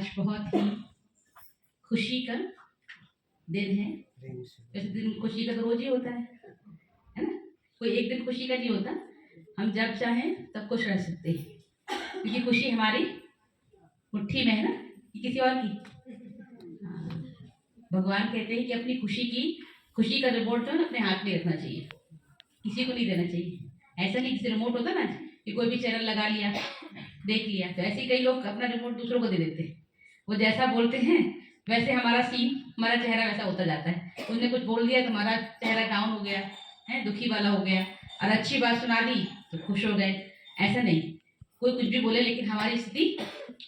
आज बहुत ही खुशी का दिन है। वैसे दिन खुशी का तो रोज ही होता है ना। कोई एक दिन खुशी का नहीं होता। हम जब चाहें तब खुश रह सकते हैं, क्योंकि खुशी हमारी मुट्ठी में है ना, कि किसी और की। भगवान कहते हैं कि अपनी खुशी का रिमोट जो है ना अपने हाथ में रखना चाहिए, किसी को नहीं देना चाहिए। ऐसा नहीं, किसी रिमोट होता ना कि कोई भी चैनल लगा लिया, देख लिया, तो ऐसे कई लोग अपना रिमोट दूसरों को दे देते हैं। वो जैसा बोलते हैं वैसे हमारा सीन, हमारा चेहरा वैसा होता जाता है। उन्होंने कुछ बोल दिया तो हमारा चेहरा डाउन हो गया है, दुखी वाला हो गया, और अच्छी बात सुना दी तो खुश हो गए। ऐसा नहीं, कोई कुछ भी बोले लेकिन हमारी स्थिति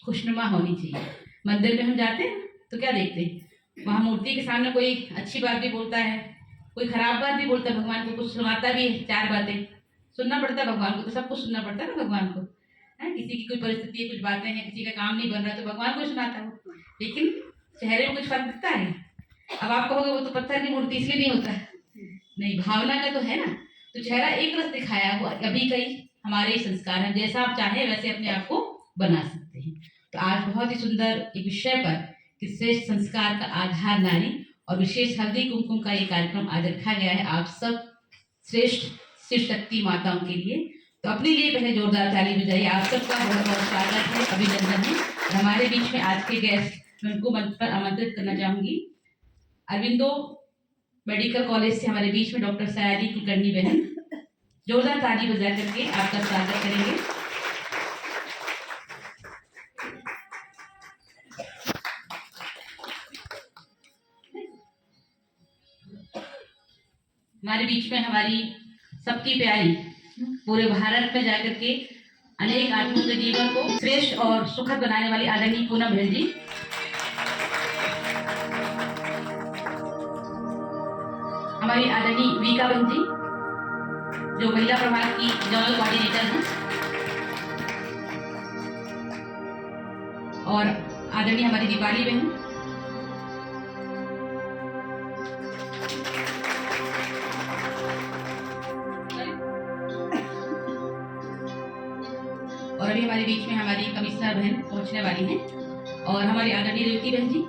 खुशनुमा होनी चाहिए। मंदिर में हम जाते हैं तो क्या देखते हैं, वहाँ मूर्ति के सामने कोई अच्छी बात भी बोलता है, कोई खराब बात भी बोलता है, भगवान को कुछ सुनाता भी है, चार बातें सुनना पड़ता है भगवान को, तो सब कुछ सुनना पड़ता है ना भगवान को है। किसी की कोई परिस्थिति है, कुछ बातें हैं, किसी का काम नहीं बन रहा तो भगवान को सुनाता है, लेकिन चेहरे में कुछ फर्क दिखता है। अब आप कहोगे वो तो पत्थर की मूर्ति इसलिए नहीं होता है, नहीं, भावना का तो है ना। तो चेहरा एक रस दिखाया हुआ, अभी कई हमारे संस्कार हैं, जैसा आप चाहें वैसे अपने आप को बना सकते हैं। तो आज बहुत ही सुंदर एक विषय पर कि श्रेष्ठ संस्कार का आधार नारी और विशेष हल्दी कुमकुम का ये कार्यक्रम आज रखा गया है आप सब श्रेष्ठ शिव शक्ति माताओं के लिए। तो अपने लिए पहले जोरदार ताली बजाइए। आप सबका बहुत बहुत स्वागत है, अभिनंदन है। हमारे बीच में आज के गेस्ट, मैं उनको मंच पर आमंत्रित करना चाहूंगी। अरविंदो मेडिकल कॉलेज से हमारे बीच में डॉक्टर सयाजी कुलकर्णी बहन, जोरदार ताली बजा करके आपका स्वागत करेंगे। हमारे बीच में हमारी सबकी प्यारी, पूरे भारत में जाकर के अनेक आदमियों के जीवन को श्रेष्ठ और सुखद बनाने वाली आदरणीय पूनम बहन जी, हमारी आदरणीय वीका बहन जी जो महिला प्रभाग की जनरल कोऑर्डिनेटर हैं, और आदरणीय हमारी दीपाली बहन, और अभी हमारे बीच में हमारी कमिश्नर बहन पहुंचने वाली हैं, और हमारी आदरणीय रेवती बहन जी।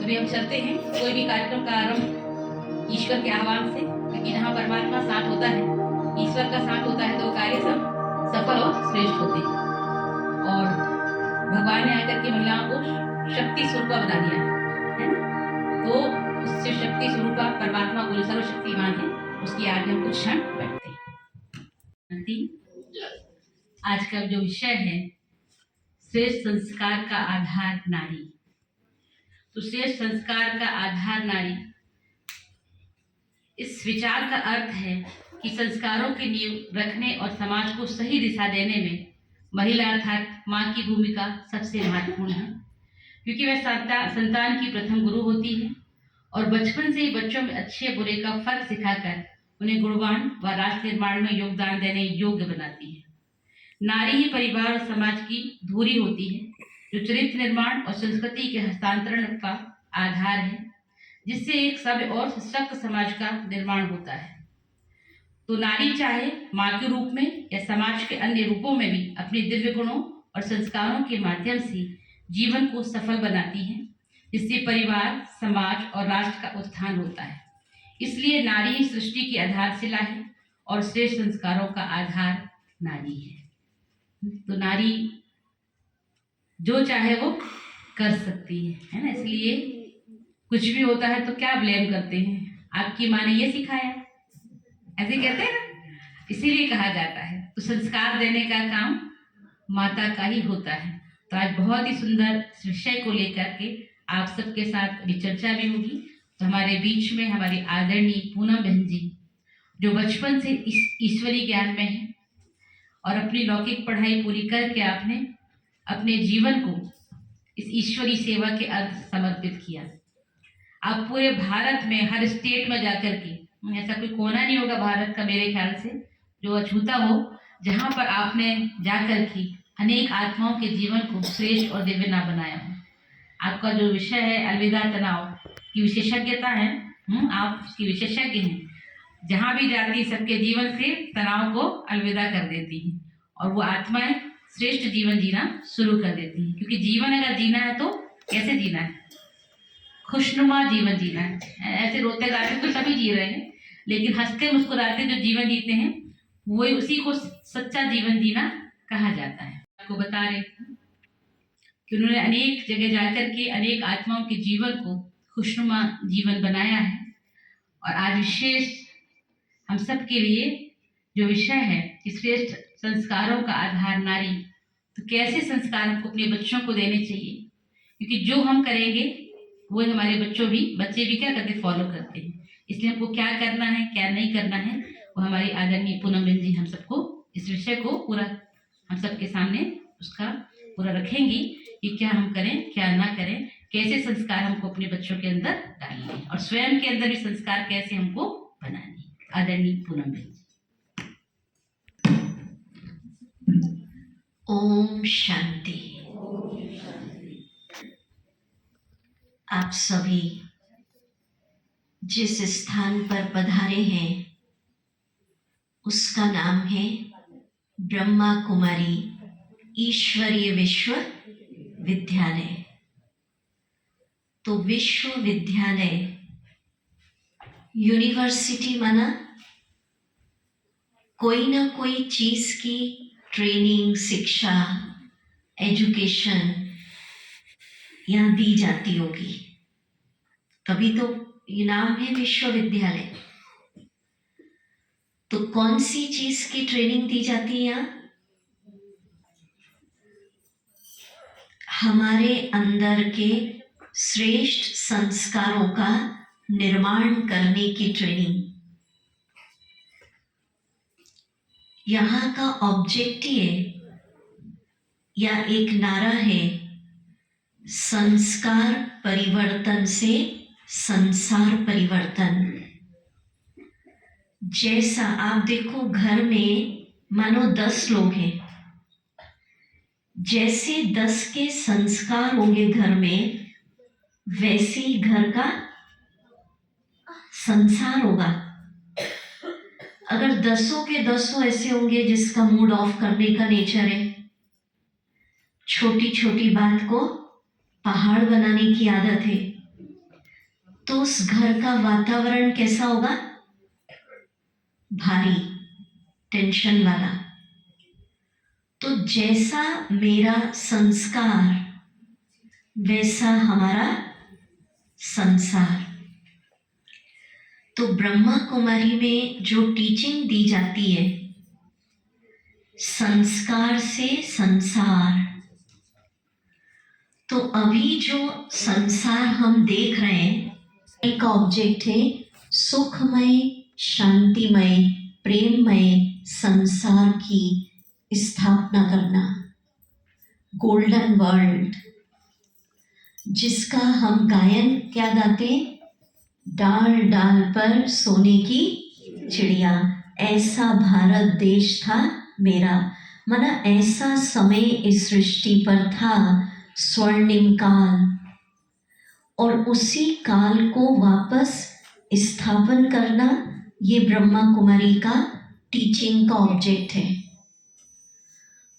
अभी हम चलते हैं। कोई भी कार्यक्रम का आरंभ ईश्वर के आह्वान से, क्योंकि जहाँ परमात्मा साथ होता है, ईश्वर का साथ होता है, तो कार्य सब सफल और श्रेष्ठ होते हैं। और भगवान ने आकर के महिलाओं को शक्ति स्वरूपा बना दिया है ना, तो उससे शक्ति स्वरूपा परमात्मा को सर्वशक्तिमान है, उसकी आगे हम कुछ क्षण बैठते हैं। आज का जो विषय है श्रेष्ठ संस्कार का आधार नारी। तो श्रेष्ठ संस्कार का आधार नारी, इस विचार का अर्थ है कि संस्कारों की नींव रखने और समाज को सही दिशा देने में महिला अर्थात माँ की भूमिका सबसे महत्वपूर्ण है, क्योंकि वह संतान की प्रथम गुरु होती है और बचपन से ही बच्चों में अच्छे बुरे का फर्क सिखाकर उन्हें गुणवान व राष्ट्र निर्माण में योगदान देने योग्य बनाती है। नारी ही परिवार और समाज की धुरी होती है, जो चरित्र निर्माण और संस्कृति के हस्तांतरण का आधार है, जिससे एक सभ्य और सशक्त समाज का निर्माण होता है। तो नारी चाहे माँ के रूप में या समाज के अन्य रूपों में भी अपने दिव्य गुणों और संस्कारों के माध्यम से जीवन को सफल बनाती है, जिससे परिवार, समाज और राष्ट्र का उत्थान होता है। इसलिए नारी ही सृष्टि की आधारशिला है और श्रेष्ठ संस्कारों का आधार नारी है। तो नारी जो चाहे वो कर सकती है ना। इसलिए कुछ भी होता है तो क्या ब्लेम करते हैं, आपकी माँ ने ये सिखाया, ऐसे कहते हैं ना, इसीलिए कहा जाता है। तो संस्कार देने का काम माता का ही होता है। तो आज बहुत ही सुंदर विषय को लेकर के आप सबके साथ चर्चा भी होगी। तो हमारे बीच में हमारी आदरणीय पूनम बहन जी, जो बचपन से ईश्वरी ज्ञान में है और अपनी लौकिक पढ़ाई पूरी करके आपने अपने जीवन को इस ईश्वरी सेवा के अर्थ समर्पित किया। आप पूरे भारत में हर स्टेट में जाकर के, ऐसा कोई कोना नहीं होगा भारत का मेरे ख्याल से जो अछूता हो, जहाँ पर आपने जाकर के अनेक आत्माओं के जीवन को श्रेष्ठ और दिव्य ना बनाया हो। आपका जो विषय है अलविदा तनाव की विशेषज्ञता है, आप उसकी विशेषज्ञ हैं। जहाँ भी जाती सबके जीवन से तनाव को अलविदा कर देती हैं और वो आत्माएं श्रेष्ठ जीवन जीना शुरू कर देती हैं। क्योंकि जीवन अगर जीना है तो कैसे जीना है? खुशनुमा जीवन जीना है। ऐसे रोते गाते तो सभी जी रहे हैं, लेकिन हंसते मुस्कुराते जो जीवन जीते हैं वही उसी को सच्चा जीवन जीना कहा जाता है। आपको बता रहे कि उन्होंने अनेक जगह जाकर के अनेक आत्माओं के जीवन को खुशनुमा जीवन बनाया है। और आज विशेष हम सब के लिए जो विषय है कि श्रेष्ठ संस्कारों का आधार नारी, तो कैसे संस्कार हमको अपने बच्चों को देने चाहिए, क्योंकि जो हम करेंगे वो हमारे बच्चे भी क्या करते, फॉलो करते हैं। इसलिए हमको क्या करना है क्या नहीं करना है वो हमारी आदरणीय पूनम बहन जी हम सबको इस विषय को पूरा हम सबके सामने उसका पूरा रखेंगी कि क्या हम करें क्या ना करें, कैसे संस्कार हमको अपने बच्चों के अंदर डालने हैं और स्वयं के अंदर भी संस्कार कैसे हमको बनाने हैं। आदरणीय पूनम बहन जी। ओम शांति। आप सभी जिस स्थान पर पधारे हैं उसका नाम है ब्रह्मा कुमारी ईश्वरीय विश्वविद्यालय। तो विश्वविद्यालय यूनिवर्सिटी माना कोई ना कोई चीज की ट्रेनिंग, शिक्षा, एजुकेशन यहाँ दी जाती होगी, तभी तो ये नाम है विश्वविद्यालय। तो कौन सी चीज की ट्रेनिंग दी जाती है यहाँ? हमारे अंदर के श्रेष्ठ संस्कारों का निर्माण करने की ट्रेनिंग। यहाँ का ऑब्जेक्टिव या एक नारा है, संस्कार परिवर्तन से संसार परिवर्तन। जैसा आप देखो घर में मानो 10 लोग हैं, जैसे 10 के संस्कार होंगे घर में वैसे ही घर का संसार होगा। अगर 10 के 10 ऐसे होंगे जिसका मूड ऑफ करने का नेचर है, छोटी छोटी बात को पहाड़ बनाने की आदत है, तो उस घर का वातावरण कैसा होगा? भारी, टेंशन वाला। तो जैसा मेरा संस्कार वैसा हमारा संसार। तो ब्रह्मा कुमारी में जो टीचिंग दी जाती है, संस्कार से संसार। तो अभी जो संसार हम देख रहे हैं, एक ऑब्जेक्ट है सुखमय, शांतिमय, प्रेममय संसार की स्थापना करना, गोल्डन वर्ल्ड, जिसका हम गायन क्या गाते हैं? डाल डाल पर सोने की चिड़िया, ऐसा भारत देश था मेरा। माना ऐसा समय इस सृष्टि पर था, स्वर्णिम काल, और उसी काल को वापस स्थापन करना ये ब्रह्मा कुमारी का टीचिंग का ऑब्जेक्ट है।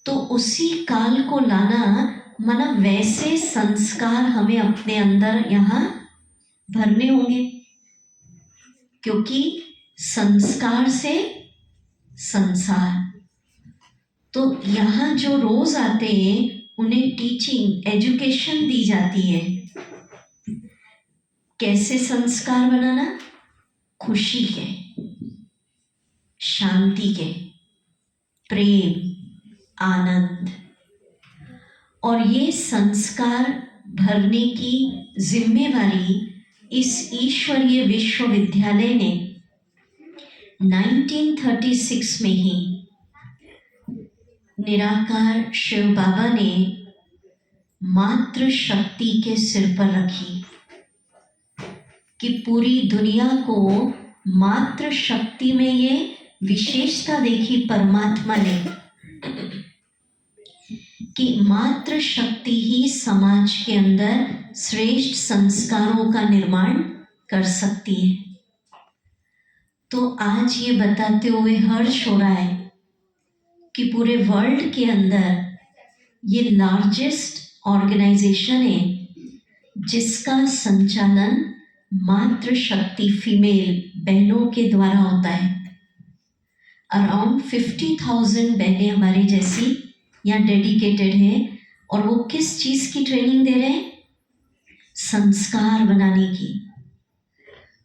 तो उसी काल को लाना माना वैसे संस्कार हमें अपने अंदर यहाँ भरने होंगे, क्योंकि संस्कार से संसार। तो यहाँ जो रोज आते हैं उन्हें टीचिंग, एजुकेशन दी जाती है। कैसे संस्कार बनाना? खुशी के, शांति के, प्रेम, आनंद। और ये संस्कार भरने की जिम्मेवारी इस ईश्वरीय विश्वविद्यालय ने 1936 में ही निराकार शिव बाबा ने मातृ शक्ति के सिर पर रखी कि पूरी दुनिया को मातृ शक्ति में ये विशेषता देखी परमात्मा ने कि मातृ शक्ति ही समाज के अंदर श्रेष्ठ संस्कारों का निर्माण कर सकती है। तो आज ये बताते हुए हर्ष हो रहा है कि पूरे वर्ल्ड के अंदर ये लार्जेस्ट ऑर्गेनाइजेशन है जिसका संचालन मातृशक्ति फीमेल बहनों के द्वारा होता है। अराउंड 50,000 बहनें हमारी जैसी यहाँ डेडिकेटेड हैं और वो किस चीज़ की ट्रेनिंग दे रहे हैं? संस्कार बनाने की।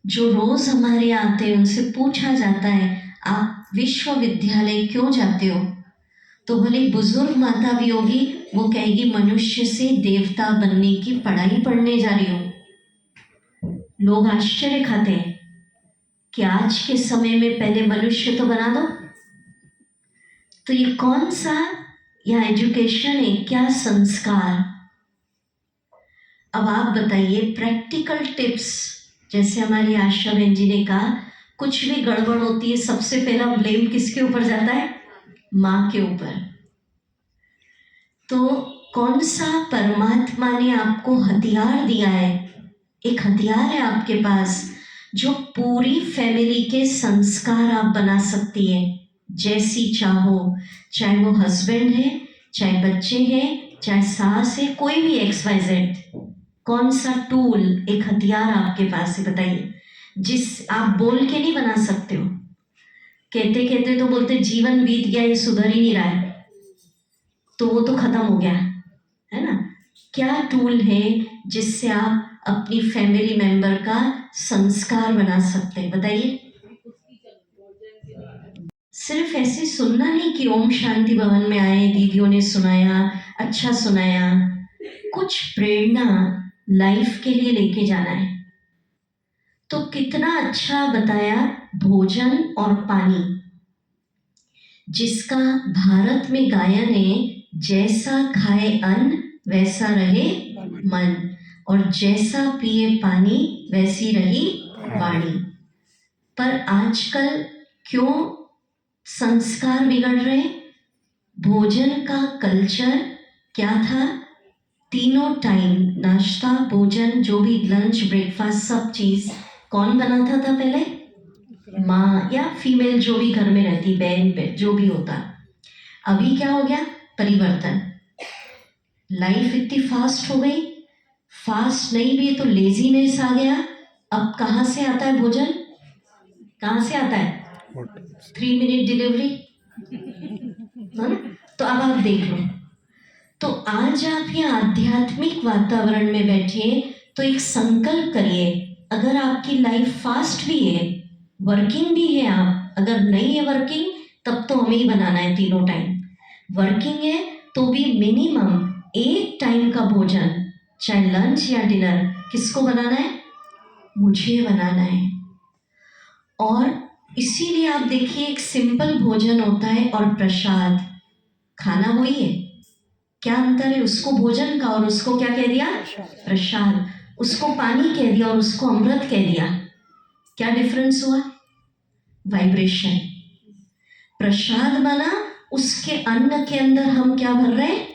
जो रोज़ हमारे आते हैं उनसे पूछा जाता है आप विश्वविद्यालय क्यों जाते हो, तो भले बुजुर्ग माता भी होगी वो कहेगी मनुष्य से देवता बनने की पढ़ाई पढ़ने जा रही हो। लोग आश्चर्य खाते हैं कि आज के समय में पहले मनुष्य तो बना दो। तो ये कौन सा या एजुकेशन है, क्या संस्कार? अब आप बताइए प्रैक्टिकल टिप्स। जैसे हमारी आशा बहन जी ने कहा कुछ भी गड़बड़ होती है सबसे पहला ब्लेम किसके ऊपर जाता है? माँ के ऊपर। तो कौन सा परमात्मा ने आपको हथियार दिया है? एक हथियार है आपके पास जो पूरी फैमिली के संस्कार आप बना सकती है जैसी चाहो, चाहे वो हस्बैंड है, चाहे बच्चे हैं, चाहे सास है, कोई भी XYZ। कौन सा टूल, एक हथियार आपके पास है बताइए, जिस आप बोल के नहीं बना सकते हो। कहते कहते तो बोलते जीवन बीत गया, ये सुधर ही नहीं रहा है, तो वो तो खत्म हो गया है ना। क्या टूल है जिससे आप अपनी फैमिली मेंबर का संस्कार बना सकते हैं बताइए। सिर्फ ऐसे सुनना नहीं कि ओम शांति भवन में आए, दीदियों ने सुनाया, अच्छा सुनाया, कुछ प्रेरणा लाइफ के लिए लेके जाना है। तो कितना अच्छा बताया भोजन और पानी, जिसका भारत में गायन है जैसा खाए अन्न वैसा रहे मन, और जैसा पिए पानी वैसी रही वाणी। पर आजकल क्यों संस्कार बिगड़ रहे? भोजन का कल्चर क्या था? तीनों टाइम नाश्ता, भोजन, जो भी लंच, ब्रेकफास्ट, सब चीज़ कौन बनाता था पहले? माँ या फीमेल जो भी घर में रहती, बहन जो भी होता। अभी क्या हो गया? परिवर्तन। लाइफ इतनी फास्ट हो गई, फास्ट नहीं भी तो लेजीनेस आ गया। अब कहाँ से आता है भोजन? कहाँ से आता है? 3 मिनट डिलीवरी, है ना? तो अब आप देख लो। तो आज आप ये आध्यात्मिक वातावरण में बैठिए तो एक संकल्प करिए, अगर आपकी लाइफ फास्ट भी है, वर्किंग भी है आप, अगर नहीं है वर्किंग तब तो हमें ही बनाना है तीनों टाइम। वर्किंग है तो भी मिनिमम एक टाइम का भोजन, चाहे लंच या डिनर, किसको बनाना है? मुझे बनाना है। और इसीलिए आप देखिए एक सिंपल भोजन होता है और प्रसाद, खाना वही है, क्या अंतर है? उसको भोजन का और उसको क्या कह दिया? प्रसाद। उसको पानी कह दिया और उसको अमृत कह दिया। क्या डिफरेंस हुआ? वाइब्रेशन। प्रसाद बना, उसके अन्न के अंदर हम क्या भर रहे हैं?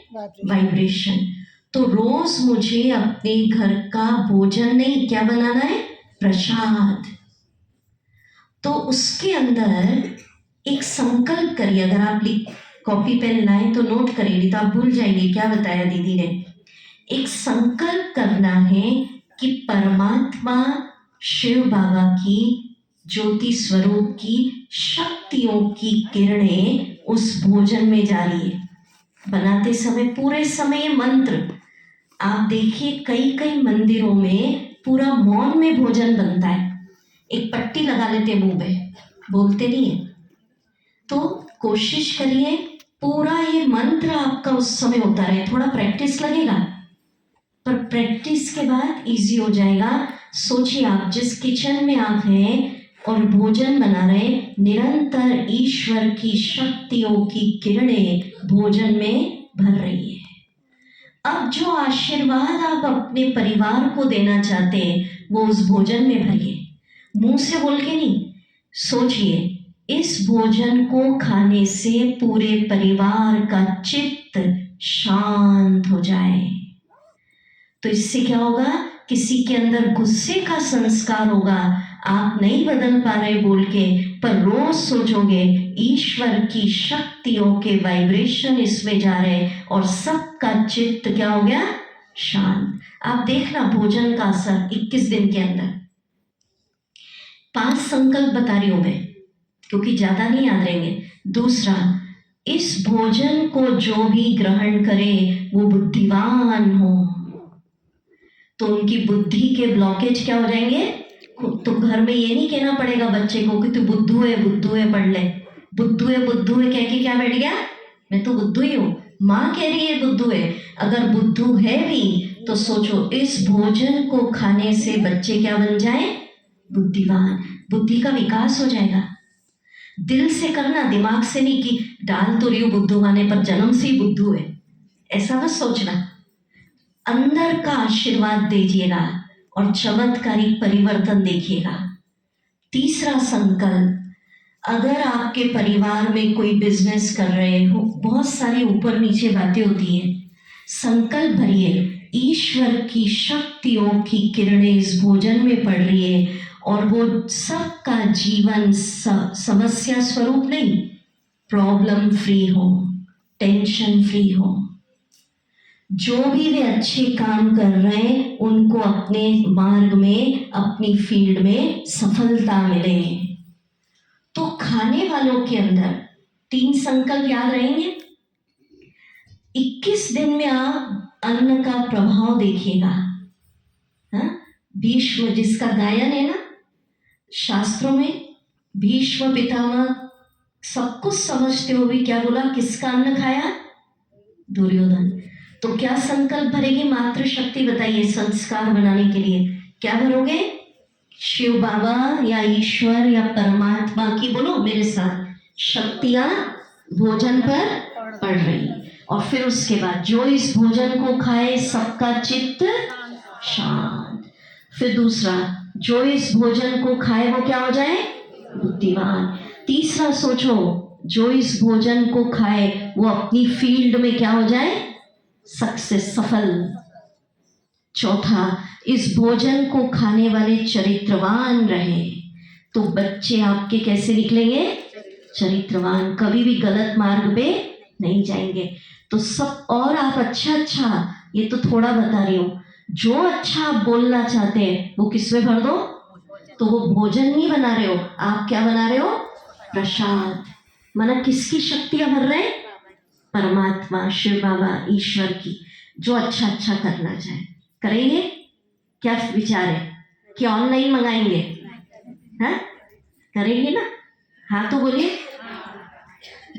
वाइब्रेशन। तो रोज मुझे अपने घर का भोजन नहीं, क्या बनाना है? प्रसाद। तो उसके अंदर एक संकल्प करिए। अगर आप कॉपी पेन लाएं तो नोट करिए, नहीं तो आप भूल जाएंगे क्या बताया दीदी ने। एक संकल्प करना है कि परमात्मा शिव बाबा की ज्योति स्वरूप की शक्तियों की किरणें उस भोजन में जा रही है। बनाते समय पूरे समय मंत्र आप देखिए, कई कई मंदिरों में पूरा मौन में भोजन बनता है, एक पट्टी लगा लेते मुंह पे, बोलते नहीं है। तो कोशिश करिए पूरा ये मंत्र आपका उस समय होता रहे। थोड़ा प्रैक्टिस लगेगा पर प्रैक्टिस के बाद इजी हो जाएगा। सोचिए आप जिस किचन में आप हैं और भोजन बना रहे, निरंतर ईश्वर की शक्तियों की किरणें भोजन में भर रही है। अब जो आशीर्वाद आप अपने परिवार को देना चाहते हैं वो उस भोजन में भरिए, मुंह से बोल के नहीं। सोचिए इस भोजन को खाने से पूरे परिवार का चित्त शांत हो जाए, तो इससे क्या होगा? किसी के अंदर गुस्से का संस्कार होगा। आप नहीं बदल पा रहे बोल के, पर रोज सोचोगे ईश्वर की शक्तियों के वाइब्रेशन इसमें जा रहे हैं और सबका चित्त क्या हो गया, शांत। आप देखना भोजन का असर 21 दिन के अंदर। 5 संकल्प बता रही हूं मैं, क्योंकि ज्यादा नहीं याद रहेंगे। दूसरा, इस भोजन को जो भी ग्रहण करे वो बुद्धिवान हो, तो उनकी बुद्धि के ब्लॉकेज क्या हो जाएंगे। तो घर में ये नहीं कहना पड़ेगा बच्चे को कि तू बुद्धू है पढ़ ले। बुद्धू है कह के क्या बैठ गया, मैं तो बुद्धू ही हूँ। माँ कह रही है बुद्धू है। अगर बुद्धू है भी तो सोचो इस भोजन को खाने से बच्चे क्या बन जाए, बुद्धिवान। बुद्धि का विकास हो जाएगा। दिल से करना, दिमाग से नहीं कि डाल तो रही हूँ बुद्धू खाने पर जन्म से ही बुद्धू है, ऐसा मत सोचना। अंदर का आशीर्वाद दीजिएगा और चमत्कारिक परिवर्तन देखिएगा। तीसरा संकल्प, अगर आपके परिवार में कोई बिजनेस कर रहे हो, बहुत सारी ऊपर नीचे बातें होती हैं, संकल्प भरिए ईश्वर की शक्तियों की किरणें इस भोजन में पड़ रही है और वो सबका जीवन समस्या स्वरूप नहीं, प्रॉब्लम फ्री हो, टेंशन फ्री हो। जो भी वे अच्छे काम कर रहे हैं उनको अपने मार्ग में, अपनी फील्ड में सफलता मिले। तो खाने वालों के अंदर 3 संकल्प याद रहेंगे। 21 दिन में आप अन्न का प्रभाव देखिएगा। भीष्म, जिसका गायन है ना शास्त्रों में, भीष्म पितामह सब कुछ समझते हुए क्या बोला, किसका अन्न खाया, दुर्योधन। तो क्या संकल्प भरेगी मातृशक्ति, बताइए संस्कार बनाने के लिए क्या भरोगे, शिव बाबा या ईश्वर या परमात्मा की, बोलो मेरे साथ, शक्तियां भोजन पर पड़ रही। और फिर उसके बाद जो इस भोजन को खाए सबका चित्त शांत। फिर दूसरा, जो इस भोजन को खाए वो क्या हो जाए, बुद्धिमान। तीसरा सोचो, जो इस भोजन को खाए वो अपनी फील्ड में क्या हो जाए, सक्सेस, सफल। चौथा, इस भोजन को खाने वाले चरित्रवान रहे, तो बच्चे आपके कैसे निकलेंगे, चरित्रवान, कभी भी गलत मार्ग पे नहीं जाएंगे। तो सब, और आप अच्छा, ये तो थोड़ा बता रही हूँ, जो अच्छा आप बोलना चाहते हैं वो किसमें भर दो। तो वो भोजन नहीं बना रहे हो आप, क्या बना रहे हो, प्रसाद। माना किसकी शक्तियां भर रहे हैं, परमात्मा, शिव बाबा, ईश्वर की। जो अच्छा करना चाहे करेंगे। क्या विचार है कि ऑनलाइन मंगाएंगे, हाँ करेंगे ना, हाँ तो बोलिए।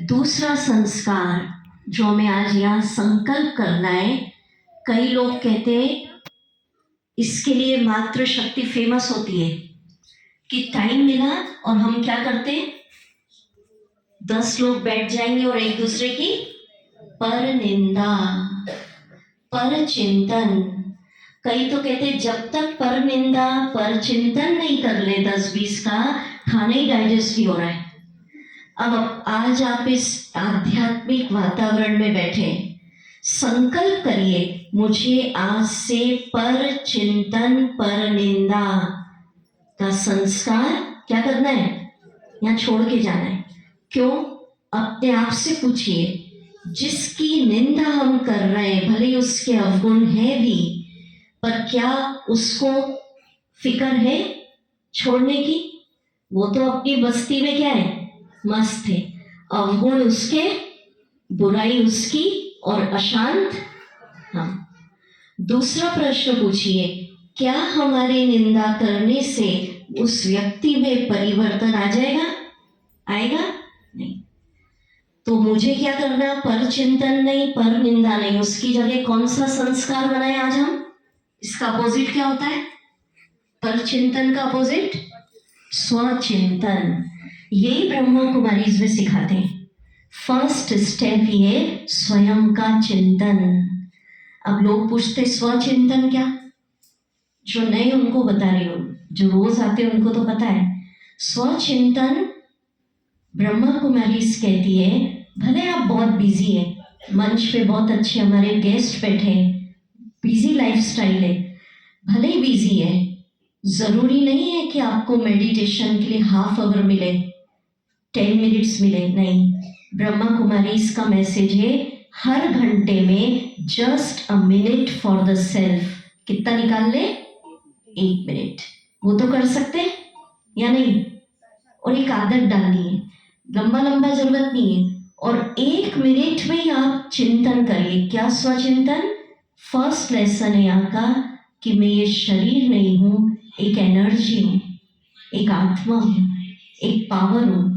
दूसरा संस्कार जो हमें आज यहाँ संकल्प करना है, कई लोग कहते हैं इसके लिए मातृशक्ति फेमस होती है कि टाइम मिला और हम क्या करते हैं, 10 लोग बैठ जाएंगे और एक दूसरे की पर निंदा, पर चिंतन। कई तो कहते जब तक पर निंदा पर चिंतन नहीं कर ले 10-20 का, खाना ही डाइजेस्ट नहीं हो रहा है। अब आज आप इस आध्यात्मिक वातावरण में बैठे, संकल्प करिए मुझे आज से पर चिंतन पर निंदा का संस्कार क्या करना है, यहाँ छोड़ के जाना है। क्यों, अपने आप से पूछिए, जिसकी निंदा हम कर रहे हैं भले उसके अवगुण है भी, पर क्या उसको फिक्र है छोड़ने की, वो तो अपनी बस्ती में क्या है, मस्त है। अवगुण उसके, बुराई उसकी और अशांत हाँ। दूसरा प्रश्न पूछिए, क्या हमारी निंदा करने से उस व्यक्ति में परिवर्तन आ जाएगा, आएगा नहीं। तो मुझे क्या करना, पर चिंतन नहीं, पर निंदा नहीं, उसकी जगह कौन सा संस्कार बनाए आज हम। इसका अपोजिट क्या होता है, पर चिंतन का अपोजिट स्वचिंतन। यही ब्रह्मा कुमारीज में सिखाते हैं। फर्स्ट स्टेप ये स्वयं का चिंतन। अब लोग पूछते स्वचिंतन क्या, जो नए उनको बता रही हूँ, जो रोज आते हैं उनको तो पता है। स्वचिंतन ब्रह्मा कुमारीज कहती है, भले आप बहुत बिजी है, मंच पे बहुत अच्छे हमारे गेस्ट बैठे, बिजी लाइफस्टाइल है, भले ही बिजी है, जरूरी नहीं है कि आपको मेडिटेशन के लिए ½ आवर मिले। 10 मिनट्स मिले, नहीं, ब्रह्मा कुमारी इसका मैसेज है हर घंटे में just a minute for the self. कितना निकाल ले? 1 मिनट। वो तो कर सकते हैं या नहीं? और एक आदत डालनी है, लंबा लंबा जरूरत नहीं है, और 1 मिनट में ही आप चिंतन करिए। क्या स्वचिंतन? फर्स्ट लेसन है यहाँ का कि मैं ये शरीर नहीं हूँ, एक एनर्जी हूँ, एक आत्मा हूँ, एक पावर हूँ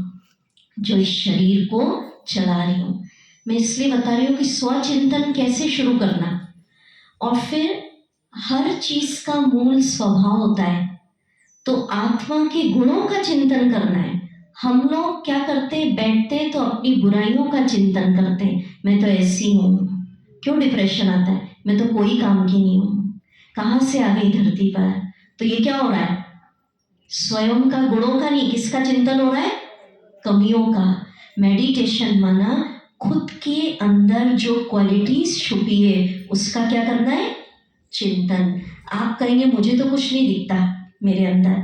जो इस शरीर को चला रही हूँ। मैं इसलिए बता रही हूँ कि स्वचिंतन कैसे शुरू करना। और फिर हर चीज का मूल स्वभाव होता है, तो आत्मा के गुणों का चिंतन करना है। हम लोग क्या करते हैं, बैठते हैं तो अपनी बुराइयों का चिंतन करते हैं। मैं तो ऐसी हूँ, क्यों डिप्रेशन आता है, मैं तो कोई काम की नहीं हूँ, कहाँ से आ गई धरती पर। तो ये क्या हो रहा है? स्वयं का, गुणों का नहीं, किसका चिंतन हो रहा है? कमियों का। मेडिटेशन माना खुद के अंदर जो क्वालिटीज छुपी है उसका क्या करना है? चिंतन। आप कहेंगे मुझे तो कुछ नहीं दिखता मेरे अंदर,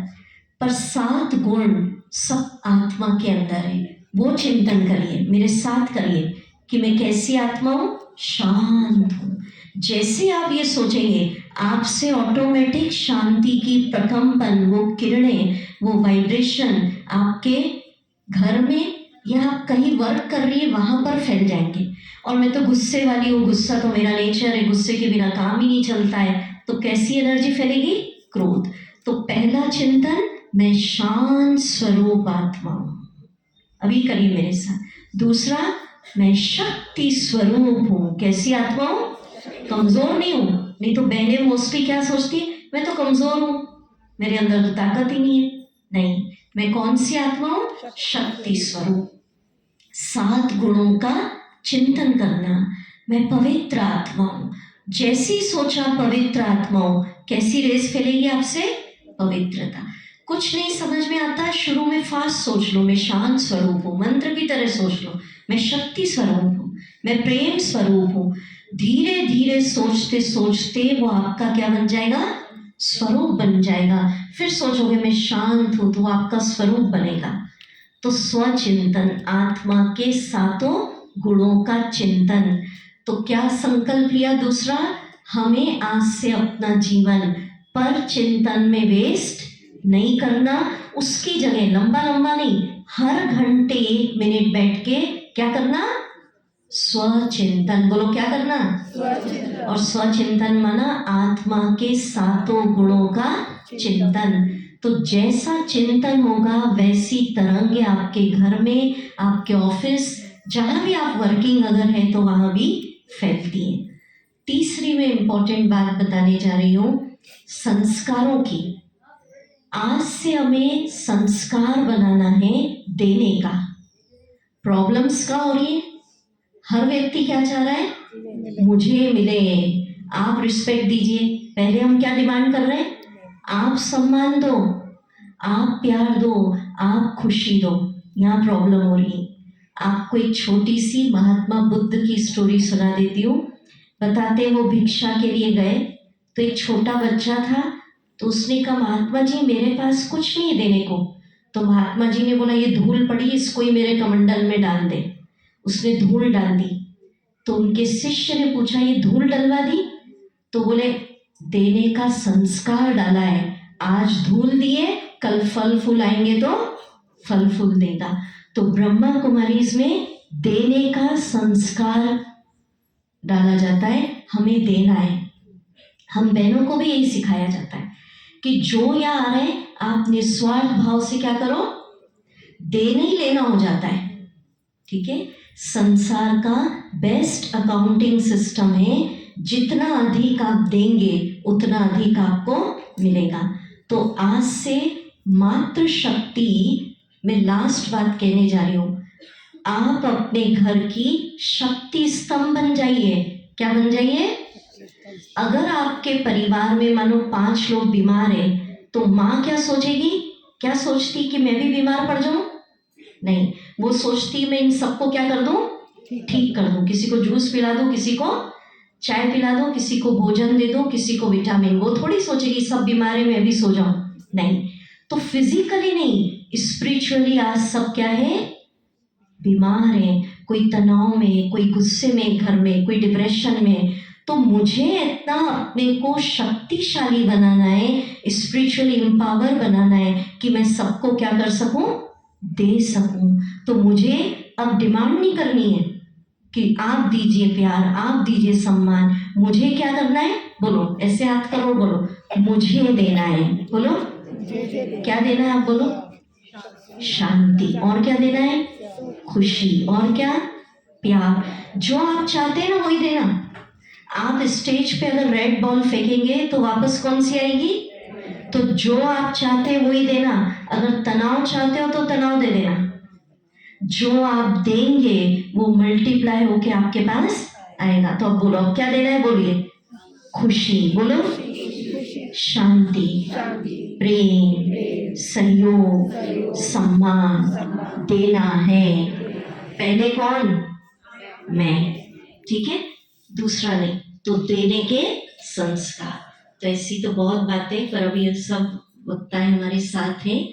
पर 7 गुण सब आत्मा के अंदर है, वो चिंतन करिए, मेरे साथ करिए कि मैं कैसी आत्मा हूँ? शांत हूँ। जैसे आप ये सोचेंगे, आपसे ऑटोमेटिक शांति की प्रकंपन, वो किरणें, वो वाइब्रेशन आपके घर में या आप कहीं वर्क कर रही है वहां पर फैल जाएंगे। और मैं तो गुस्से वाली हूँ, गुस्सा तो मेरा नेचर है, गुस्से के बिना काम ही नहीं चलता है, तो कैसी एनर्जी फैलेगी? क्रोध। तो पहला चिंतन, मैं शांत स्वरूप आत्मा हूँ, अभी करिए मेरे साथ। दूसरा, मैं शक्ति स्वरूप हूँ। कैसी आत्मा हूँ? कमजोर नहीं हूँ। नहीं तो बहनें मोस्टली क्या सोचती है, मैं तो कमजोर हूँ, मेरे अंदर तो ताकत ही नहीं है। नहीं, मैं कौन सी आत्मा हूँ? शक्ति स्वरूप। 7 गुणों का चिंतन करना। मैं पवित्र आत्मा हूँ। जैसी सोचा पवित्र आत्मा हूँ, कैसी रेस फैलेगी आपसे? पवित्रता। कुछ नहीं समझ में आता, शुरू में फास्ट सोच लो, मैं शांत स्वरूप हूँ, मंत्र की तरह सोच लो, मैं शक्ति स्वरूप हूँ, मैं प्रेम स्वरूप हूँ। धीरे धीरे सोचते सोचते वो आपका क्या बन जाएगा? स्वरूप बन जाएगा। फिर सोचोगे मैं शांत हूँ, तो वो आपका स्वरूप बनेगा। तो स्वचिंतन, आत्मा के 7 गुणों का चिंतन। तो क्या संकल्प लिया? दूसरा, हमें आज से अपना जीवन पर चिंतन में वेस्ट नहीं करना। उसकी जगह लंबा लंबा नहीं, हर घंटे 1 मिनट बैठ के क्या करना? स्वचिंतन। बोलो क्या करना? स्वचिंतन। और स्वचिंतन माना आत्मा के 7 गुणों का चिंतन। तो जैसा चिंतन होगा वैसी तरंगे आपके घर में, आपके ऑफिस, जहां भी आप वर्किंग अगर है तो वहां भी फैलती है। तीसरी में इंपॉर्टेंट बात बताने जा रही हूँ, संस्कारों की। आज से हमें संस्कार बनाना है देने का। प्रॉब्लम्स का हो रही है, हर व्यक्ति क्या चाह रहा है? मुझे मिले, आप रिस्पेक्ट दीजिए। पहले हम क्या डिमांड कर रहे हैं? आप सम्मान दो, आप प्यार दो, आप खुशी दो। यहाँ प्रॉब्लम हो रही है। आपको एक छोटी सी महात्मा बुद्ध की स्टोरी सुना देती हूँ। बताते वो भिक्षा के लिए गए, तो एक छोटा बच्चा था, तो उसने कहा महात्मा जी मेरे पास कुछ नहीं है देने को। तो महात्मा जी ने बोला ये धूल पड़ी, इसको ही मेरे कमंडल में डाल दे। उसने धूल डाल दी। तो उनके शिष्य ने पूछा ये धूल डलवा दी? तो बोले देने का संस्कार डाला है, आज धूल दिए, कल फल फूल आएंगे तो फल फूल देगा। तो ब्रह्मा कुमारीज में देने का संस्कार डाला जाता है, हमें देना है। हम बहनों को भी यही सिखाया जाता है कि जो यहाँ आ रहे हैं आप निस्वार्थ भाव से क्या करो, देना ही लेना हो जाता है। ठीक है, संसार का बेस्ट अकाउंटिंग सिस्टम है, जितना अधिक आप देंगे उतना अधिक आपको मिलेगा। तो आज से मात्र शक्ति में लास्ट बात कहने जा रही हूँ, आप अपने घर की शक्ति स्तंभ बन जाइए। क्या बन जाइए? अगर आपके परिवार में मानो 5 लोग बीमार है, तो माँ क्या सोचेगी? क्या सोचती कि मैं भी बीमार पड़ जाऊं? नहीं, वो सोचती मैं इन सबको क्या कर दूं? ठीक कर दूं। किसी को जूस पिला दूं, किसी को चाय पिला दूं, किसी को भोजन दे दूं, किसी को विटामिन। वो थोड़ी सोचेगी सब बीमार है मैं भी सो जाऊं। नहीं, तो फिजिकली नहीं, स्पिरिचुअली आज सब क्या है? बीमार हैं, कोई तनाव में, कोई गुस्से में घर में, कोई डिप्रेशन में, तो मुझे इतना अपने को शक्तिशाली बनाना है, स्पिरिचुअली एम्पावर बनाना है कि मैं सबको क्या कर सकूं, दे सकूं। तो मुझे अब डिमांड नहीं करनी है कि आप दीजिए प्यार, आप दीजिए सम्मान, मुझे क्या करना है, बोलो ऐसे हाथ करो, बोलो मुझे देना है, बोलो क्या देना है, आप बोलो शांति, और क्या देना है, खुशी, और क्या, प्यार। जो आप चाहते हैं ना वही देना। आप स्टेज पे अगर रेड बॉल फेंकेंगे तो वापस कौन सी आएगी, तो जो आप चाहते हैं वही देना। अगर तनाव चाहते हो तो तनाव दे देना, जो आप देंगे वो मल्टीप्लाई होके आपके पास आएगा। तो अब बोलो अब क्या देना है, बोलिए खुशी, बोलो शांति, प्रेम, सहयोग, सम्मान देना है। पहले कौन, मैं, ठीक है, दूसरा नहीं, तो देने के संस्कार। तो ऐसी तो बहुत बातें, पर अभी ये सब वक्ताएं हमारे साथ हैं,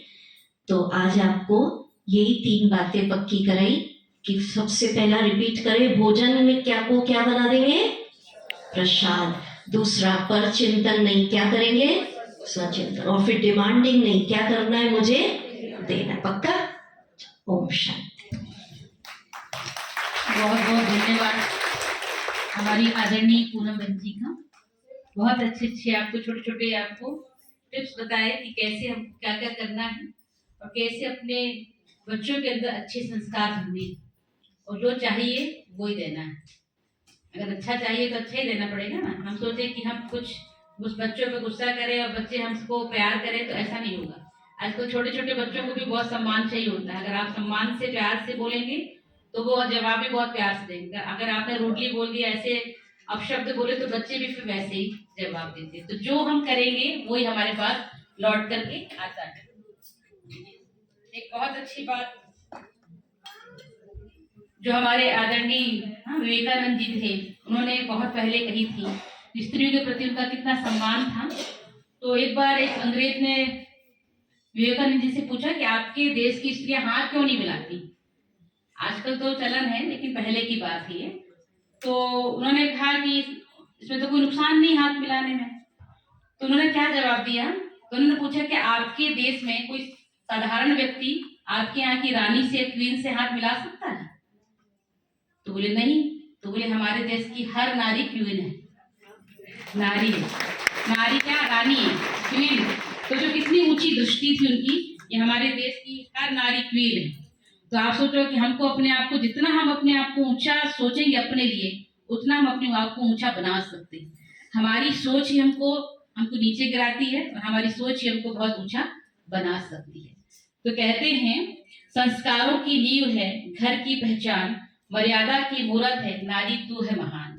तो आज आपको यही 3 बातें पक्की कराई कि सबसे पहला रिपीट करें, भोजन में क्या को क्या बना देंगे, प्रसाद। दूसरा, पर चिंतन नहीं, क्या करेंगे, स्वचिंतन। और फिर डिमांडिंग नहीं, क्या करना है, मुझे देना, पक्का। ओम शांति। बहुत बहुत धन्यवाद हमारी आदरणीय पूनम बहन जी का। बहुत अच्छे आपको छोटे छोटे आपको टिप्स बताए कि कैसे हम क्या क्या करना है और कैसे अपने बच्चों के अंदर अच्छे संस्कार होंगे, और जो चाहिए वो ही देना है। अगर अच्छा चाहिए तो अच्छा ही देना पड़ेगा ना। हम सोचे कि हम कुछ उस बच्चों पे गुस्सा करें और बच्चे हमको प्यार करें, तो ऐसा नहीं होगा। आजकल छोटे छोटे बच्चों को भी बहुत सम्मान चाहिए होता है। अगर आप सम्मान से प्यार से बोलेंगे तो वो जवाब भी बहुत प्यार से देंगे। अगर आपने रूडली बोल दिया, ऐसे अपशब्द बोले, तो बच्चे भी फिर वैसे ही जवाब देते हैं। तो जो हम करेंगे वही हमारे पास लौट करके आता है। एक बहुत अच्छी बात जो हमारे आदरणीय विवेकानंद जी थे, उन्होंने बहुत पहले कही थी, स्त्रियों के प्रति उनका कितना सम्मान था। तो एक बार एक अंग्रेज ने विवेकानंद जी से पूछा कि आपके देश की स्त्रियां हाथ क्यों नहीं मिलाती। आजकल तो चलन है, लेकिन पहले की बात है। तो उन्होंने कहा कि इसमें तो कोई नुकसान नहीं हाथ मिलाने में। तो उन्होंने क्या जवाब दिया, तो उन्होंने पूछा कि आपके देश में कोई साधारण व्यक्ति आपके यहाँ की रानी से, क्वीन से हाथ मिला सकता है? तो बोले नहीं। तो बोले हमारे देश की हर नारी क्वीन है, नारी है। नारी क्या, रानी है, क्वीन। तो जो कितनी ऊंची दृष्टि थी उनकी, ये हमारे देश की हर नारी क्वीन है। तो आप सोचो कि हमको अपने आप को, जितना हम अपने आप को ऊंचा सोचेंगे अपने लिए, उतना हम अपने आप को ऊंचा बना सकते हैं। हमारी सोच ही हमको हमको नीचे गिराती है और हमारी सोच ही हमको बहुत ऊंचा बना सकती है। तो कहते हैं संस्कारों की नींव है घर की पहचान, मर्यादा की मूरत है नारी तू है महान।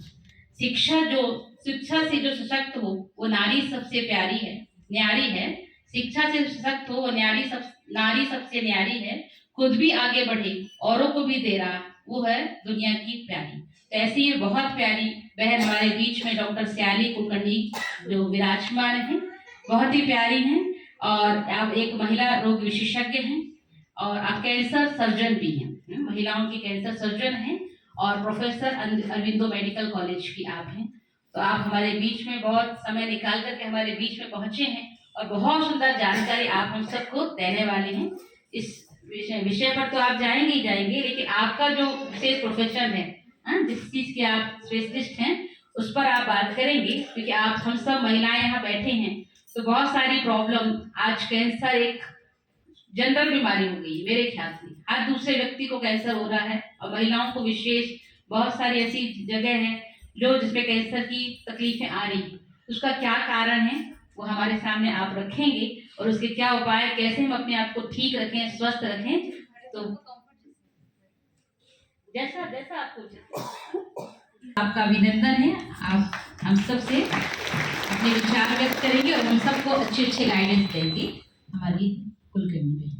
शिक्षा से जो सशक्त हो वो नारी सबसे प्यारी है, न्यारी है। शिक्षा से सशक्त हो वो नारी सबसे न्यारी है। खुद भी आगे बढ़े औरों को भी दे रहा, वो है दुनिया की प्यारी। तो ऐसी ये बहुत प्यारी बहन हमारे बीच में डॉक्टर सयाली कुलकर्णी जो विराजमान है, बहुत ही प्यारी हैं। और आप एक महिला रोग विशेषज्ञ हैं और आप कैंसर सर्जन भी हैं, महिलाओं की कैंसर सर्जन हैं और प्रोफेसर अरविंदो मेडिकल कॉलेज की आप हैं। तो आप हमारे बीच में बहुत समय निकाल करके हमारे बीच में पहुंचे हैं और बहुत सुंदर जानकारी आप हम सबको देने वाले हैं। इस विषय पर तो आप जाएंगे ही जाएंगे, लेकिन आपका जो विशेष प्रोफेशन है, जिस चीज के आप स्पेशलिस्ट हैं, उस पर आप बात करेंगे। क्योंकि आप हम सब महिलाएं यहाँ बैठे हैं, तो बहुत सारी प्रॉब्लम, आज कैंसर एक जनरल बीमारी हो गई मेरे ख्याल से, हर दूसरे व्यक्ति को कैंसर हो रहा है और महिलाओं को विशेष बहुत सारी ऐसी जगह है जो जिसपे कैंसर की तकलीफें आ रही है। उसका क्या कारण है वो हमारे सामने आप रखेंगे और उसके क्या उपाय, कैसे हम अपने आप को ठीक रखें, स्वस्थ रखें। तो जैसा जैसा आपको आपका अभिनंदन है। आप हम सबसे अपने विचार व्यक्त करेंगे और हम सबको अच्छे अच्छे गाइडेंस देंगे हमारी कुलकर्णी बहन।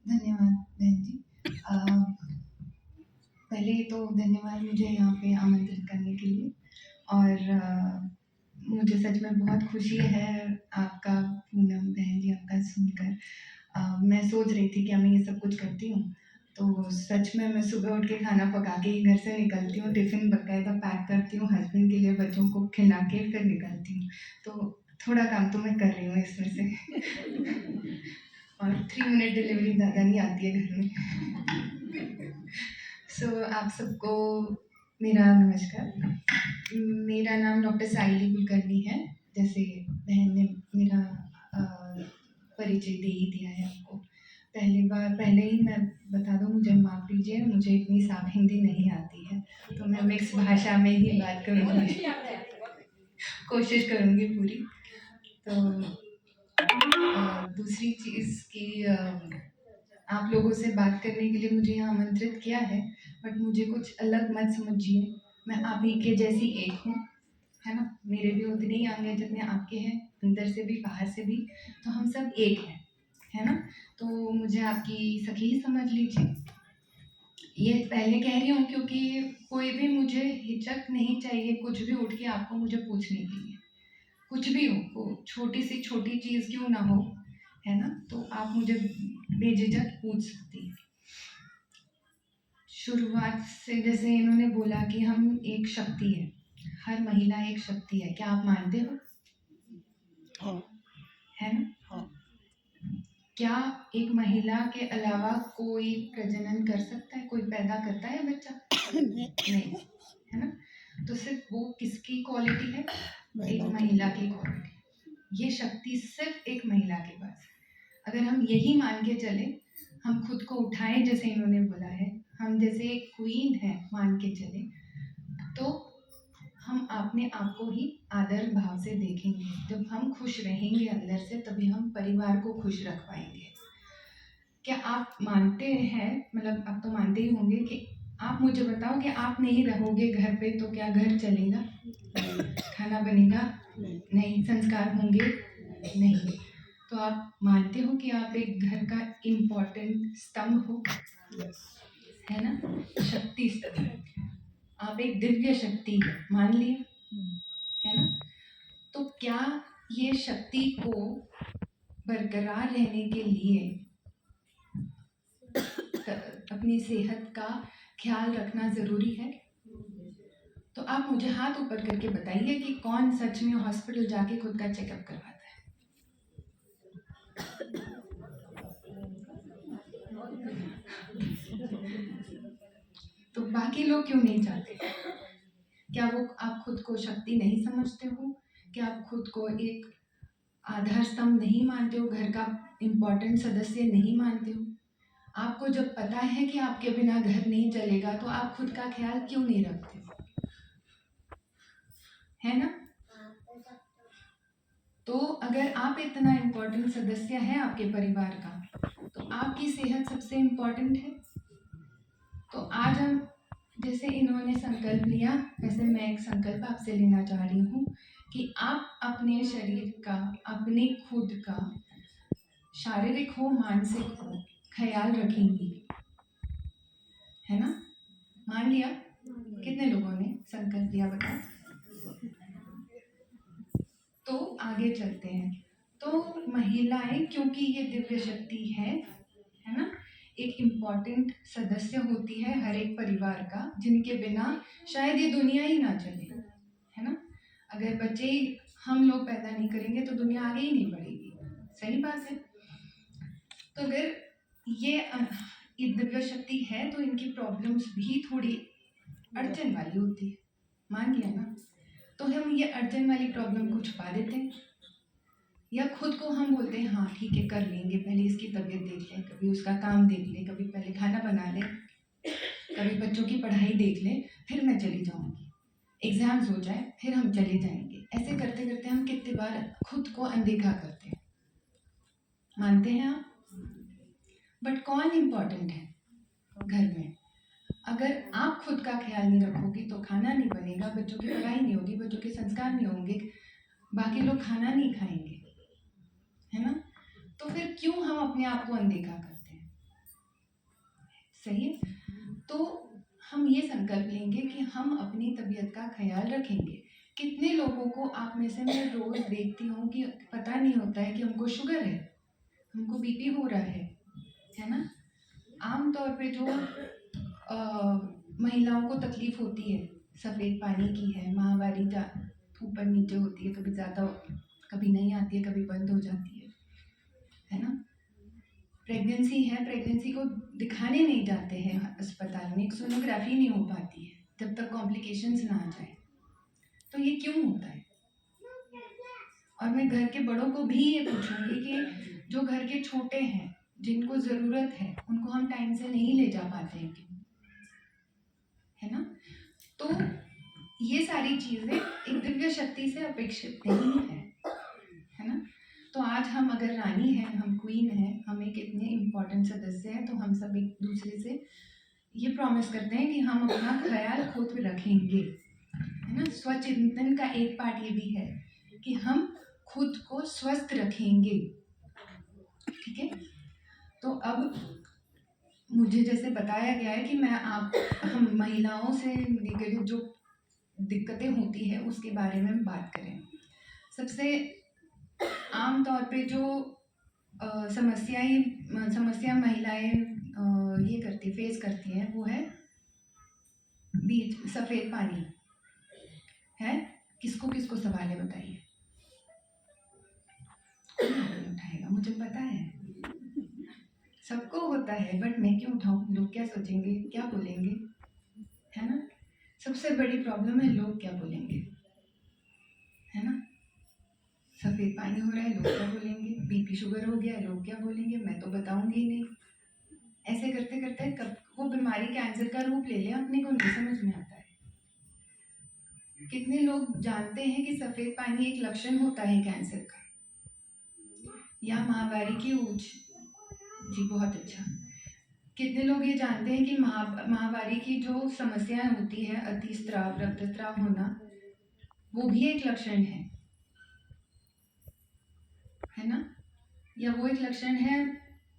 धन्यवाद बहन जी। पहले तो धन्यवाद मुझे यहाँ पे आमंत्रित करने के लिए। और मुझे सच में बहुत खुशी है आपका, पूनम बहन जी, आपका सुनकर। मैं सोच रही थी कि मैं ये सब कुछ करती हूँ तो सच में मैं सुबह उठ के खाना पका के ही घर से निकलती हूँ, टिफ़िन बाकायदा पैक करती हूँ हस्बैंड के लिए, बच्चों को खिला के फिर निकलती हूँ। तो थोड़ा काम तो मैं कर रही हूँ इसमें से। और 3 मिनट डिलीवरी ज़्यादा नहीं आती है घर में। सो आप सबको मेरा नमस्कार। मेरा नाम डॉक्टर साइली कुलकर्णी है। जैसे बहन ने मेरा परिचय दे ही दिया है आपको। पहले ही मैं बता दूँ, मुझे माफ़ कीजिए, मुझे इतनी साफ हिंदी नहीं आती है, तो मैं मिक्स भाषा में ही बात करूँगी। कोशिश करूँगी पूरी। तो दूसरी चीज़ कि आप लोगों से बात करने के लिए मुझे यहाँ आमंत्रित किया है, बट मुझे कुछ अलग मत समझिए। मैं आप ही के जैसी एक हूँ, है ना? मेरे भी उतने ही अंग हैं जितने आपके हैं, अंदर से भी बाहर से भी, तो हम सब एक हैं, है ना? तो मुझे आपकी सखी ही समझ लीजिए। ये पहले कह रही हूँ क्योंकि कोई भी मुझे हिचक नहीं चाहिए कुछ भी उठ के आपको मुझे पूछने के लिए। कुछ भी हो, छोटी से छोटी चीज़ क्यों ना हो, है ना? तो आप मुझे बेझिझक पूछ सकती हैं। शुरुआत से जैसे इन्होंने बोला कि हम एक शक्ति है, हर महिला एक शक्ति है, क्या आप मानते हो? हाँ। है ना? हाँ। क्या एक महिला के अलावा कोई प्रजनन कर सकता है, कोई पैदा करता है बच्चा? नहीं, है ना? तो सिर्फ वो किसकी क्वालिटी है? एक महिला की क्वालिटी। ये शक्ति सिर्फ एक महिला के पास है। अगर हम यही मान के चले, हम खुद को उठाएं जैसे इन्होंने बोला है, हम जैसे एक क्वीन है मान के चले, तो हम अपने आप को ही आदर भाव से देखेंगे। जब हम खुश रहेंगे अंदर से, तभी हम परिवार को खुश रख पाएंगे। क्या आप मानते हैं, मतलब आप तो मानते ही होंगे, कि आप मुझे बताओ कि आप नहीं रहोगे घर पे तो क्या घर चलेगा? खाना बनेगा? नहीं। संस्कार होंगे? नहीं। तो आप मानते हो कि आप एक घर का इम्पोर्टेंट स्तंभ हो, है ना? शक्ति स्तंभ। आप एक दिव्य शक्ति है, मान लिया, है ना? तो क्या ये शक्ति को बरकरार रहने के लिए अपनी सेहत का ख्याल रखना ज़रूरी है? तो आप मुझे हाथ ऊपर करके बताइए कि कौन सच में हॉस्पिटल जाके खुद का चेकअप करवाता है? तो बाकी लोग क्यों नहीं चाहते? क्या वो आप खुद को शक्ति नहीं समझते हो? क्या आप खुद को एक आधार स्तंभ नहीं मानते हो, घर का इम्पोर्टेंट सदस्य नहीं मानते हो? आपको जब पता है कि आपके बिना घर नहीं चलेगा, तो आप खुद का ख्याल क्यों नहीं रखते? है ना? तो अगर आप इतना इम्पोर्टेंट सदस्य है आपके परिवार का, तो आपकी सेहत सबसे इम्पोर्टेंट है। तो आज हम, जैसे इन्होंने संकल्प लिया, वैसे मैं एक संकल्प आपसे लेना चाह रही हूँ कि आप अपने शरीर का, अपने खुद का, शारीरिक हो मानसिक हो, ख्याल रखेंगी, है ना? मान लिया? कितने लोगों ने संकल्प लिया बताओ? तो आगे चलते हैं। तो महिलाएं, क्योंकि ये दिव्य शक्ति है ना? एक इम्पॉर्टेंट सदस्य होती है हर एक परिवार का, जिनके बिना शायद ये दुनिया ही ना चले, है ना? अगर बच्चे हम लोग पैदा नहीं करेंगे तो दुनिया आगे ही नहीं बढ़ेगी। सही बात है। तो अगर ये दिव्य शक्ति है, तो इनकी प्रॉब्लम्स भी थोड़ी अड़चन वाली होती है, मान लिया ना? तो हम ये अड़चन वाली प्रॉब्लम को छुपा देते हैं, या खुद को हम बोलते हैं हाँ ठीक है कर लेंगे, पहले इसकी तबीयत देख लें, कभी उसका काम देख लें, कभी पहले खाना बना लें, कभी बच्चों की पढ़ाई देख लें, फिर मैं चली जाऊंगी, एग्जाम्स हो जाए फिर हम चले जाएंगे। ऐसे करते करते हम कितनी बार खुद को अनदेखा करते हैं, मानते हैं आप? बट कौन इम्पोर्टेंट है घर में? अगर आप खुद का ख्याल नहीं रखोगी तो खाना नहीं बनेगा, बच्चों की पढ़ाई नहीं होगी, बच्चों के संस्कार नहीं होंगे, बाकी लोग खाना नहीं खाएंगे, है ना? तो फिर क्यों हम अपने आप को अनदेखा करते हैं? सही है। तो हम ये संकल्प लेंगे कि हम अपनी तबीयत का ख्याल रखेंगे। कितने लोगों को आप में से मैं रोज देखती हूँ कि पता नहीं होता है कि हमको शुगर है, हमको बीपी हो रहा है ना? आम तौर पे जो महिलाओं को तकलीफ होती है, सफ़ेद पानी की है, माहवारी ऊपर नीचे होती है, कभी ज़्यादा, कभी नहीं आती है, कभी बंद हो जाती है ना। प्रेगनेंसी है, प्रेगनेंसी को दिखाने नहीं जाते हैं अस्पताल में, एक सोनोग्राफी नहीं हो पाती है जब तक कॉम्प्लिकेशंस ना आ जाए। तो ये क्यों होता है? और मैं घर के बड़ों को भी ये पूछूंगी कि जो घर के छोटे हैं, जिनको ज़रूरत है, उनको हम टाइम से नहीं ले जा पाते हैं क्यों, है ना। तो ये सारी चीज़ें एक दिव्य शक्ति से अपेक्षित नहीं है ना। तो आज हम अगर रानी हैं, हम क्वीन हैं, हम एक इतने इम्पोर्टेंट सदस्य हैं, तो हम सब एक दूसरे से ये प्रॉमिस करते हैं कि हम अपना ख्याल खुद रखेंगे, है ना। स्वचिंतन का एक पार्ट ये भी है कि हम खुद को स्वस्थ रखेंगे, ठीक है। तो अब मुझे जैसे बताया गया है कि हम महिलाओं से रिलेटेड जो दिक्कतें होती है उसके बारे में बात करें। सबसे आम तौर पे जो समस्या महिलाएं ये फेस करती हैं, वो है सफ़ेद पानी है। किसको किसको सवाल है बताइए, उठाएगा, मुझे पता है सबको होता है, बट मैं क्यों उठाऊं? लोग क्या सोचेंगे, क्या बोलेंगे, है ना। सबसे बड़ी प्रॉब्लम है लोग क्या बोलेंगे, है ना। सफ़ेद पानी हो रहा है, लोग क्या बोलेंगे, बीपी शुगर हो गया, लोग क्या बोलेंगे, मैं तो बताऊंगी ही नहीं। ऐसे करते करते कब वो बीमारी कैंसर का रूप ले ले, अपने को नहीं समझ में आता है। कितने लोग जानते हैं कि सफ़ेद पानी एक लक्षण होता है कैंसर का, या माहवारी की ऊंच? जी बहुत अच्छा। कितने लोग ये जानते हैं कि माहवारी की जो समस्याएं होती है, अतिस्राव, रक्तस्राव होना, वो भी एक लक्षण है ना। या वो एक लक्षण है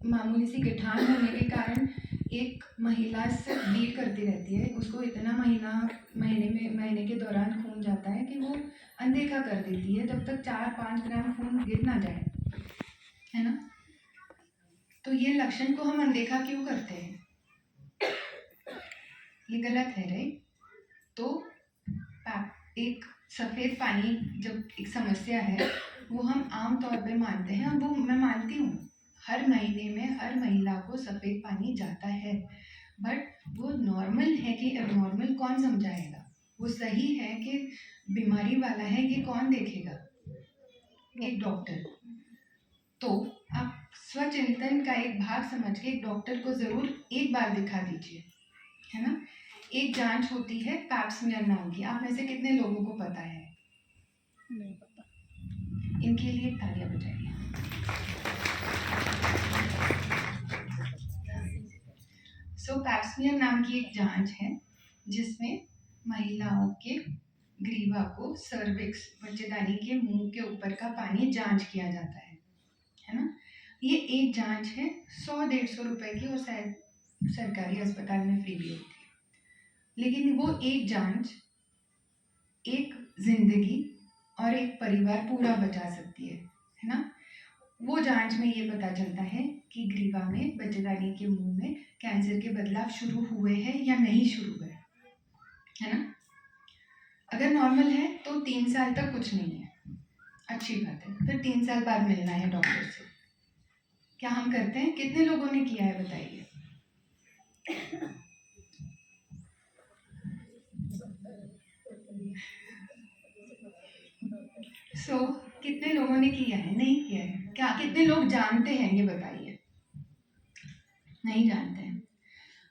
मामूली सी गिठान होने के कारण एक महिला से ब्लीड करती रहती है, उसको इतना महीने के दौरान खून जाता है कि वो अनदेखा कर देती है जब तक 4-5 ग्राम खून गिर ना जाए, है ना। तो ये लक्षण को हम अनदेखा क्यों करते हैं? ये गलत है, राइट। तो एक सफ़ेद पानी जब एक समस्या है, वो हम आम तौर पे मानते हैं, वो मैं मानती हूँ, हर महीने में हर महिला को सफ़ेद पानी जाता है, बट वो नॉर्मल है कि एबनॉर्मल कौन समझाएगा? वो सही है कि बीमारी वाला है, ये कौन देखेगा? एक डॉक्टर। तो आप स्वचिंतन का एक भाग समझ के एक डॉक्टर को ज़रूर एक बार दिखा दीजिए, है ना। एक जांच होती है पैप स्मीयर नाम की, आप में से कितने लोगों को पता है? नहीं पता। इनके लिए तालियां बजाइए। पैप स्मीयर नाम की एक जांच है जिसमें महिलाओं के ग्रीवा को, सर्विक्स, बच्चेदानी के मुंह के ऊपर का पानी जांच किया जाता है ना। ये एक जांच है, 100-150 रुपए की, और शायद सरकारी अस्पताल में फ्री भी होती है। लेकिन वो एक जांच एक जिंदगी और एक परिवार पूरा बचा सकती है ना। वो जांच में ये पता चलता है कि ग्रीवा में, बच्चेदानी के मुंह में कैंसर के बदलाव शुरू हुए हैं या नहीं शुरू हुए, है ना। अगर नॉर्मल है तो 3 साल तक कुछ नहीं है, अच्छी बात है, फिर 3 साल बाद मिलना है डॉक्टर से। क्या हम करते हैं? कितने लोगों ने किया है बताइए? कितने लोगों ने किया है? नहीं किया है। क्या कितने लोग जानते हैं ये बताइए? नहीं जानते हैं।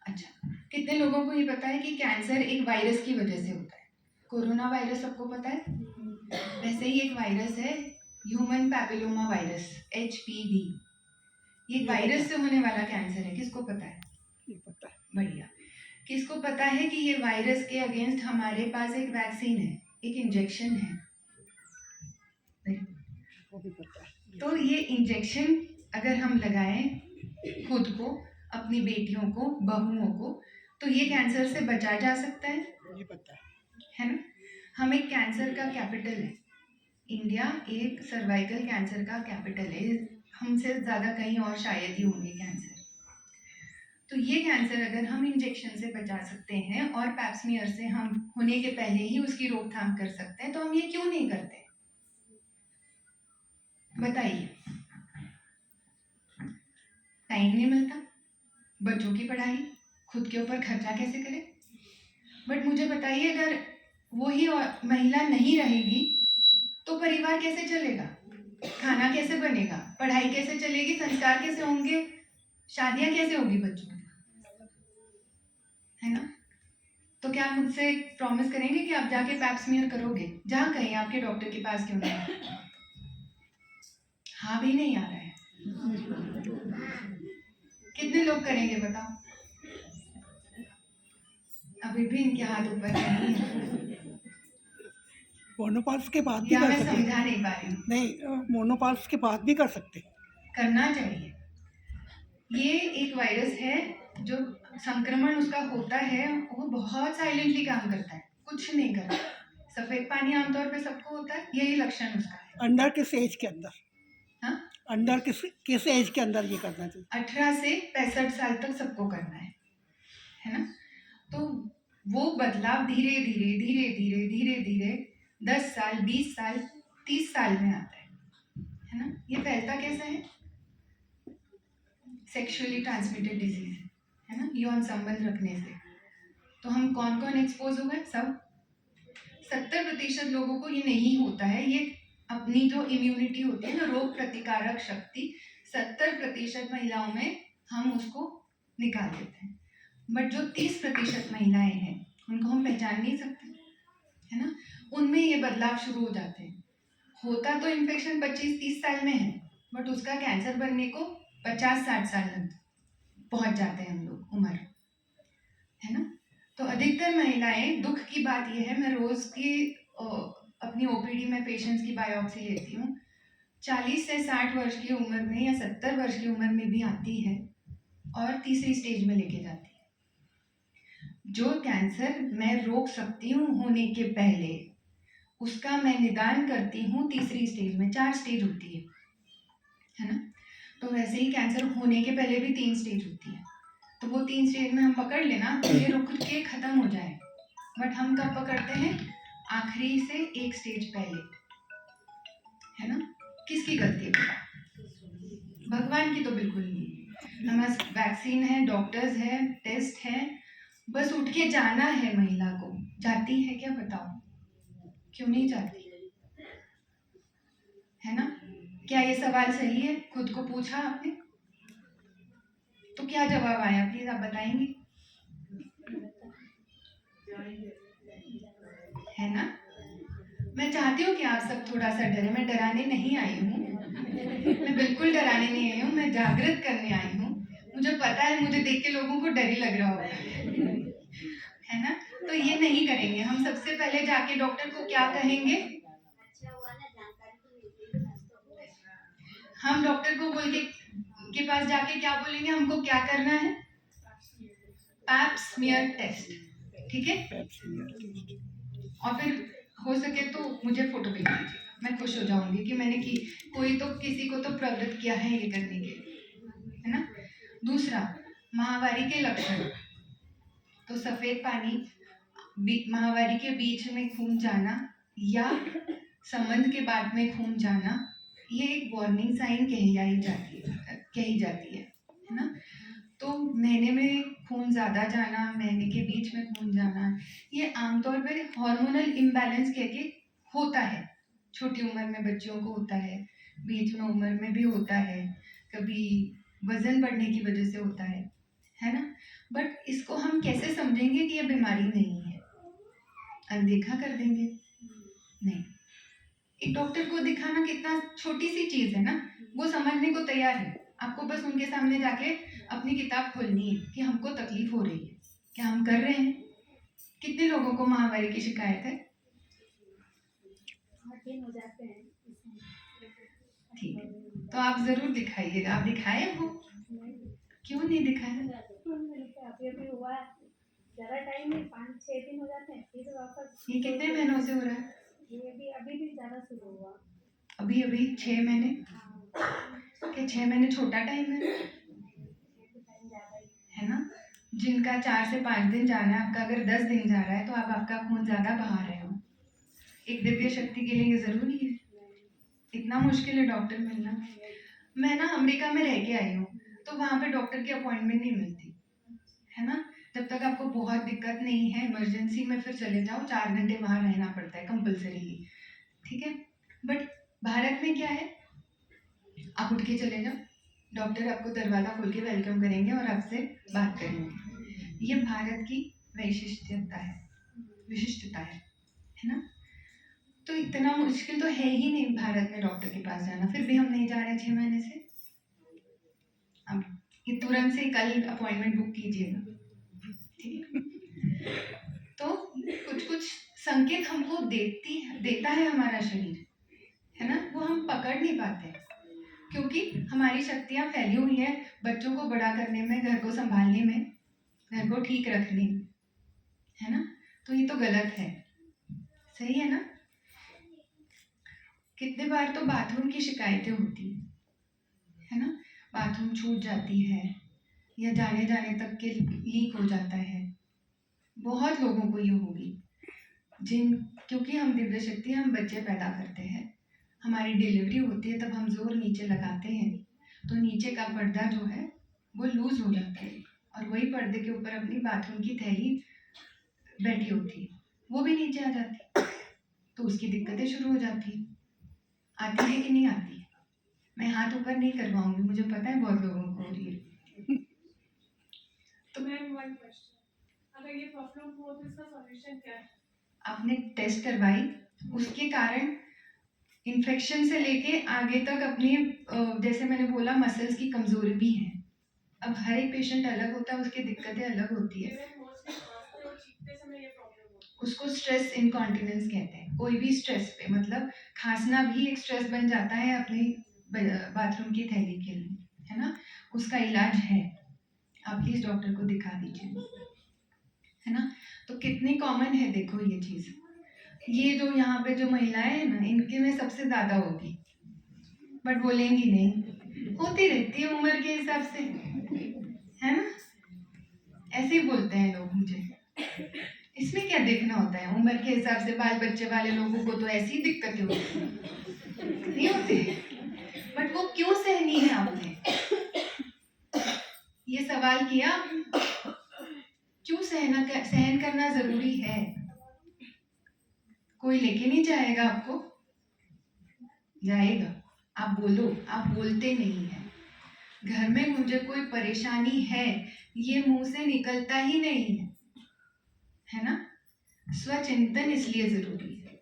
अच्छा, कितने लोगों को ये पता है कि कैंसर एक वायरस की वजह से होता है? कोरोना वायरस सबको पता है। वैसे ही एक वायरस है ह्यूमन पैपिलोमा वायरस, HPV। ये वायरस से होने वाला कैंसर है, किसको पता है? पता है। बढ़िया। किसको पता है कि ये वायरस के अगेंस्ट हमारे पास एक वैक्सीन है, एक इंजेक्शन है? वो भी पता है। तो ये इंजेक्शन अगर हम लगाएं खुद को, अपनी बेटियों को, बहुओं को, तो ये कैंसर से बचा जा सकता है, ये पता है ना। हम एक कैंसर का कैपिटल है, इंडिया एक सर्वाइकल कैंसर का कैपिटल है, हमसे ज़्यादा कहीं और शायद ही होंगे कैंसर। तो तो ये कैंसर अगर हम इंजेक्शन से बचा सकते हैं और पैप्समियर से हम होने के पहले ही उसकी रोकथाम कर सकते हैं, तो हम ये क्यों नहीं करते? बताइए। टाइम नहीं मिलता, बच्चों की पढ़ाई, खुद के ऊपर खर्चा कैसे करें? बट मुझे बताइए, अगर वही महिला नहीं रहेगी तो परिवार कैसे चलेगा? खाना कैसे बनेगा? पढ़ाई कैसे चलेगी? संस्कार कैसे होंगे? शादियां कैसे होगी बच्चों की? है ना? तो क्या आप मुझसे प्रॉमिस करेंगे कि आप जाके पैप्समियर करोगे? जहाँ कहीं आपके डॉक्टर के पास क्यों नहीं? हाँ भी नहीं आ रहा है। कितने लोग करेंगे बताओ? अभी भी इनके हाथ ऊपर नहीं है, मोनोपॉज के बाद भी या कर मैं सकते समझा नहीं पा रही हूँ। नहीं, मोनोपॉज के बाद भी कर सकते। करना चाहिए। ये एक वायरस है जो संक्रमण उसका होता है, वो बहुत साइलेंटली काम करता है, कुछ नहीं करता। सफेद पानी आमतौर पे सबको होता है, यही लक्षण उसका है। अंडर किस एज के अंदर? हाँ, अंडर किस एज के अंदर ये करना चाहिए? 18 से 65 साल तक सबको करना है ना? तो वो बदलाव धीरे धीरे धीरे धीरे धीरे धीरे 10 साल, 20 साल, 30 साल में आता है ना? ये फैलता कैसा है? सेक्सुअली ट्रांसमिटेड डिजीज है ना, यौन संबंध रखने से। तो हम कौन कौन एक्सपोज हो गए? सब। 70% लोगों को ये नहीं होता है। ये अपनी जो इम्यूनिटी होती है ना, रोग प्रतिकारक शक्ति, 70% महिलाओं में हम उसको निकाल देते हैं। बट जो 30% महिलाएं हैं उनको हम पहचान नहीं सकते, है ना? उनमें ये बदलाव शुरू हो जाते हैं। होता तो इन्फेक्शन 25-30 साल में है, बट उसका कैंसर बनने को 50-60 साल पहुंच जाते हैं हम लोग उम्र, है ना? तो अधिकतर महिलाएं, दुख की बात यह है, मैं रोज की अपनी ओपीडी में पेशेंट्स की बायोप्सी लेती हूँ, 40 से 60 वर्ष की उम्र में या 70 वर्ष की उम्र में भी आती है और तीसरी स्टेज में लेके जाती है। जो कैंसर मैं रोक सकती हूँ होने के पहले, उसका मैं निदान करती हूँ तीसरी स्टेज में। 4 स्टेज होती है ना? तो वैसे ही कैंसर होने के पहले भी 3 स्टेज होती है। तो वो 3 स्टेज में हम पकड़ लेना तो ये रुक के खत्म हो जाए। बट हम कब पकड़ते हैं? आखिरी से 1 स्टेज पहले, है ना? किसकी गलती है? भगवान की तो बिल्कुल नहीं। हमारे पास वैक्सीन है, डॉक्टर्स है, टेस्ट है, बस उठ के जाना है। महिला को जाती है क्या? बताओ, क्यों नहीं जाती? है ना? क्या ये सवाल सही है? खुद को पूछा आपने? तो क्या जवाब आया, प्लीज आप बताएंगे? है ना? मैं चाहती हूँ कि आप सब थोड़ा सा डरे। मैं डराने नहीं आई हूँ, मैं बिल्कुल डराने नहीं आई हूँ, मैं जागृत करने आई हूँ। मुझे पता है, मुझे देख के लोगों को डर ही लग रहा होगा, है ना? तो ये नहीं करेंगे। हम सबसे पहले जाके डॉक्टर को क्या कहेंगे? हम डॉक्टर को बोल के पास जाके क्या बोलेंगे? हमको क्या करना है? पैप स्मीयर टेस्ट, ठीक है? और फिर हो सके तो मुझे फोटो भेज दीजिएगा, मैं खुश हो जाऊंगी कि मैंने कोई तो किसी को तो प्रवृत्त किया है ये करने के लिए, है ना? दूसरा, माहवारी के लक्षण। तो सफेद पानी, माहवारी के बीच में खून जाना या संबंध के बाद में खून जाना, ये एक वार्निंग साइन कही जाती है ना? तो महीने में खून ज़्यादा जाना, महीने के बीच में खून जाना, ये आमतौर पे हार्मोनल इम्बैलेंस कह के होता है। छोटी उम्र में बच्चियों को होता है, बीच में उम्र में भी होता है, कभी वजन बढ़ने की वजह से होता है ना? बट इसको हम कैसे समझेंगे कि ये बीमारी नहीं है? अनदेखा कर देंगे? नहीं। एक डॉक्टर को दिखाना कितना छोटी सी चीज है ना, वो समझने को तैयार है। आपको बस उनके सामने जाके अपनी किताब खोलनी है कि हमको तकलीफ हो रही है, क्या हम कर रहे हैं? कितने लोगों को माहवारी की शिकायत है? ठीक है, तो आप जरूर दिखाइएगा। आप दिखाए हो? क्यों नहीं दिखाया? ये कितने महीनों से हो रहा है? अभी 6 महीने? क्या 6 महीने छोटा टाइम है? है ना। जिनका 4 से 5 दिन जा रहा है, आपका अगर 10 दिन जा रहा है तो आप आपका खून ज़्यादा बहा रहे हो। एक दिव्य शक्ति के लिए ये ज़रूरी है? इतना मुश्किल है डॉक्टर मिलना। मैं ना अमेरिका में रह के आई हूँ, तो वहाँ पे डॉक्टर की अपॉइंटमेंट नहीं मिलती, है ना। जब तक आपको बहुत दिक्कत नहीं है, इमरजेंसी में फिर चले जाओ, 4 घंटे वहाँ रहना पड़ता है कंपल्सरी, ठीक है। बट भारत में क्या है, आप उठ के चले जाओ, डॉक्टर आपको दरवाज़ा खोल के वेलकम करेंगे और आपसे बात करेंगे। ये भारत की विशिष्टता है ना। तो इतना मुश्किल तो है ही नहीं भारत में डॉक्टर के पास जाना, फिर भी हम नहीं जा रहे 6 महीने से। अब ये तुरंत से कल अपॉइंटमेंट बुक कीजिएगा, ठीक है। तो कुछ कुछ संकेत हमको देता है हमारा शरीर, है ना, वो हम पकड़ नहीं पाते क्योंकि हमारी शक्तियाँ फैली हुई है बच्चों को बड़ा करने में, घर को संभालने में, घर को ठीक रखने में, है ना। तो ये तो गलत है, सही है ना। कितने बार तो बाथरूम की शिकायतें होती है ना, बाथरूम छूट जाती है या जाने जाने तक के लीक हो जाता है। बहुत लोगों को ये होगी क्योंकि हम दिव्य शक्ति, हम बच्चे पैदा करते हैं, हमारी डिलीवरी होती है, तब हम जोर नीचे लगाते हैं तो नीचे का पर्दा जो है वो लूज हो जाता है और वही पर्दे के ऊपर अपनी बाथरूम की थैली बैठी होती है, वो भी नीचे आ जाती है, तो उसकी दिक्कतें शुरू हो जाती है। आती है कि नहीं आती है? मैं हाथ ऊपर नहीं करवाऊंगी, मुझे पता है बहुत लोगों को हो रही है। तो मैम वन क्वेश्चन, अगर ये प्रॉब्लम हो तो इसका सॉल्यूशन क्या है? आपने टेस्ट करवाई, उसके कारण इन्फेक्शन से लेके आगे तक अपनी जैसे मैंने बोला मसल्स की कमजोरी भी है। अब हर एक पेशेंट अलग होता है, उसकी दिक्कतें अलग होती है। इवन मोस्टली खांसते और छींकते समय ये प्रॉब्लम होती है। उसको स्ट्रेस इनकॉन्टिनेंस कहते हैं। कोई भी स्ट्रेस पे, मतलब खांसना भी एक स्ट्रेस बन जाता है अपनी बाथरूम की थैली के लिए, है ना। उसका इलाज है, आप प्लीज डॉक्टर को दिखा दीजिए, है ना। तो कितनी कॉमन है देखो ये चीज। ये जो यहाँ पे जो महिलाएं हैं ना, इनके में सबसे ज्यादा होगी, बट बोलेंगी नहीं, होती रहती है उम्र के हिसाब से, है ना। ऐसे ही बोलते हैं लोग मुझे, इसमें क्या देखना होता है, उम्र के हिसाब से बाल बच्चे वाले लोगों को तो ऐसी दिक्कतें होती हैं, नहीं होती। बट वो क्यों सहनी है आपने, ये सवाल किया, क्यों सहन करना जरूरी है। कोई लेके नहीं जाएगा आपको, जाएगा। आप बोलो, आप बोलते नहीं है। घर में मुझे कोई परेशानी है, ये मुंह से निकलता ही नहीं है ना। स्वचिंतन इसलिए जरूरी है,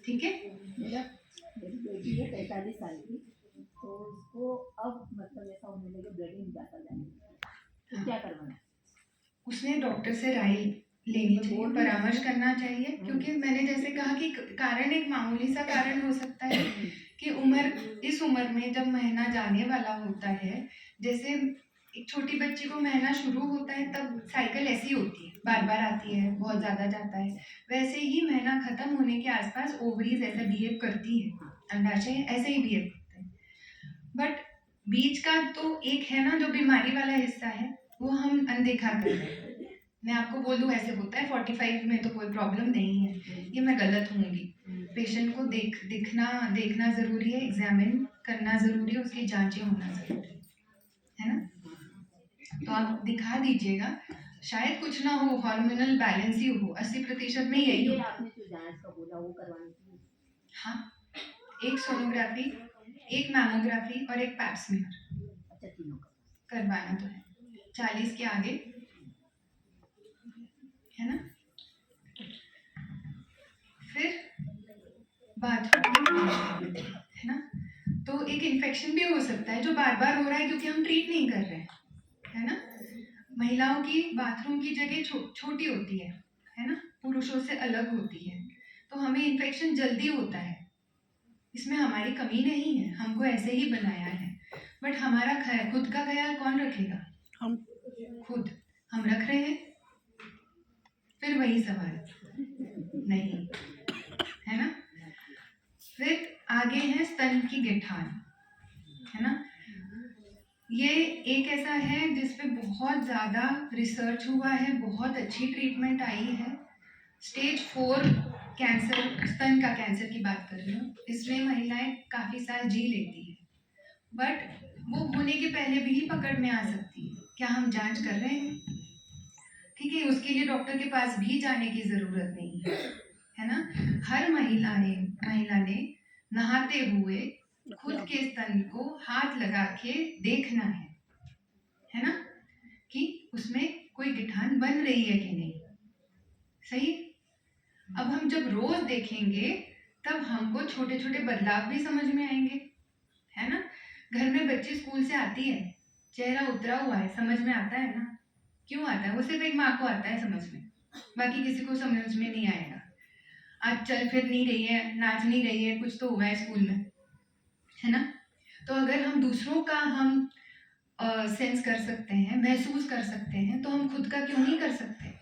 ठीक है। मेरा मेरी बेटी है 45 साल की, तो उसको अब मतलब ऐसा होने लगे ब्लड नहीं जाता जाने, तो क्या करवाना? उसने डॉक्टर से राय लेनी चाहिए, परामर्श करना चाहिए, क्योंकि मैंने जैसे कहा कि कारण एक मामूली सा कारण हो सकता है कि इस उम्र में जब महीना जाने वाला होता है, जैसे एक छोटी बच्ची को महीना शुरू होता है तब साइकिल ऐसी होती है, बार बार आती है, बहुत ज़्यादा जाता है, वैसे ही महीना खत्म होने के आसपास ओवरीज ऐसा बिहेव करती है, अंडाशय ऐसे ही बिहेव करते हैं। बट बीच का तो एक है ना जो बीमारी वाला हिस्सा है, वो हम अनदेखा कर रहे हैं। मैं आपको बोल दूं ऐसे होता है, 45 में तो कोई प्रॉब्लम नहीं है, ये मैं गलत होंगी। पेशेंट को देखना जरूरी है, एग्जामिन करना जरूरी है, उसकी जांचें होना जरूरी है ना। तो आप दिखा दीजिएगा, शायद कुछ ना हो, हार्मोनल बैलेंस ही हो, 80% में यही ये हो। आपने जो जांच का बोला वो करवानी चाहिए। हाँ, एक सोनोग्राफी, एक मैमोग्राफी और एक पैप स्मीयर अच्छा, तीनों का करवाना तो है, 40 के आगे, है ना। फिर बाथरूम, है ना। तो एक इन्फेक्शन भी हो सकता है जो बार बार हो रहा है क्योंकि हम ट्रीट नहीं कर रहे हैं, है ना। महिलाओं की बाथरूम की जगह छोटी होती है ना, पुरुषों से अलग होती है, तो हमें इन्फेक्शन जल्दी होता है। इसमें हमारी कमी नहीं है, हमको ऐसे ही बनाया है, बट हमारा खुद का ख्याल कौन रखेगा? हम खुद। हम रख रहे हैं? फिर वही सवाल, नहीं, है ना। फिर आगे है स्तन की गिठान, है ना। ये एक ऐसा है जिस पे बहुत ज़्यादा रिसर्च हुआ है, बहुत अच्छी ट्रीटमेंट आई है। स्टेज 4 कैंसर, स्तन का कैंसर की बात कर रही हूँ। इसमें महिलाएं काफ़ी साल जी लेती है, बट वो होने के पहले भी ही पकड़ में आ सकती है। क्या हम जांच कर रहे हैं? ठीक है, उसके लिए डॉक्टर के पास भी जाने की ज़रूरत नहीं है ना। हर महिला ने नहाते हुए खुद के स्तन को हाथ लगा के देखना है ना, कि उसमें कोई गिठान बन रही है कि नहीं। सही। अब हम जब रोज देखेंगे तब हमको छोटे छोटे बदलाव भी समझ में आएंगे, है ना। घर में बच्ची स्कूल से आती है, चेहरा उतरा हुआ है, समझ में आता है ना। क्यों आता है? वो सिर्फ एक माँ को आता है समझ में, बाकी किसी को समझ में नहीं आएगा। आज चल फिर नहीं रही है, नाच नहीं रही है, कुछ तो हुआ है स्कूल में, है ना। तो अगर हम दूसरों का हम सेंस कर सकते हैं, महसूस कर सकते हैं, तो हम खुद का क्यों नहीं कर सकते?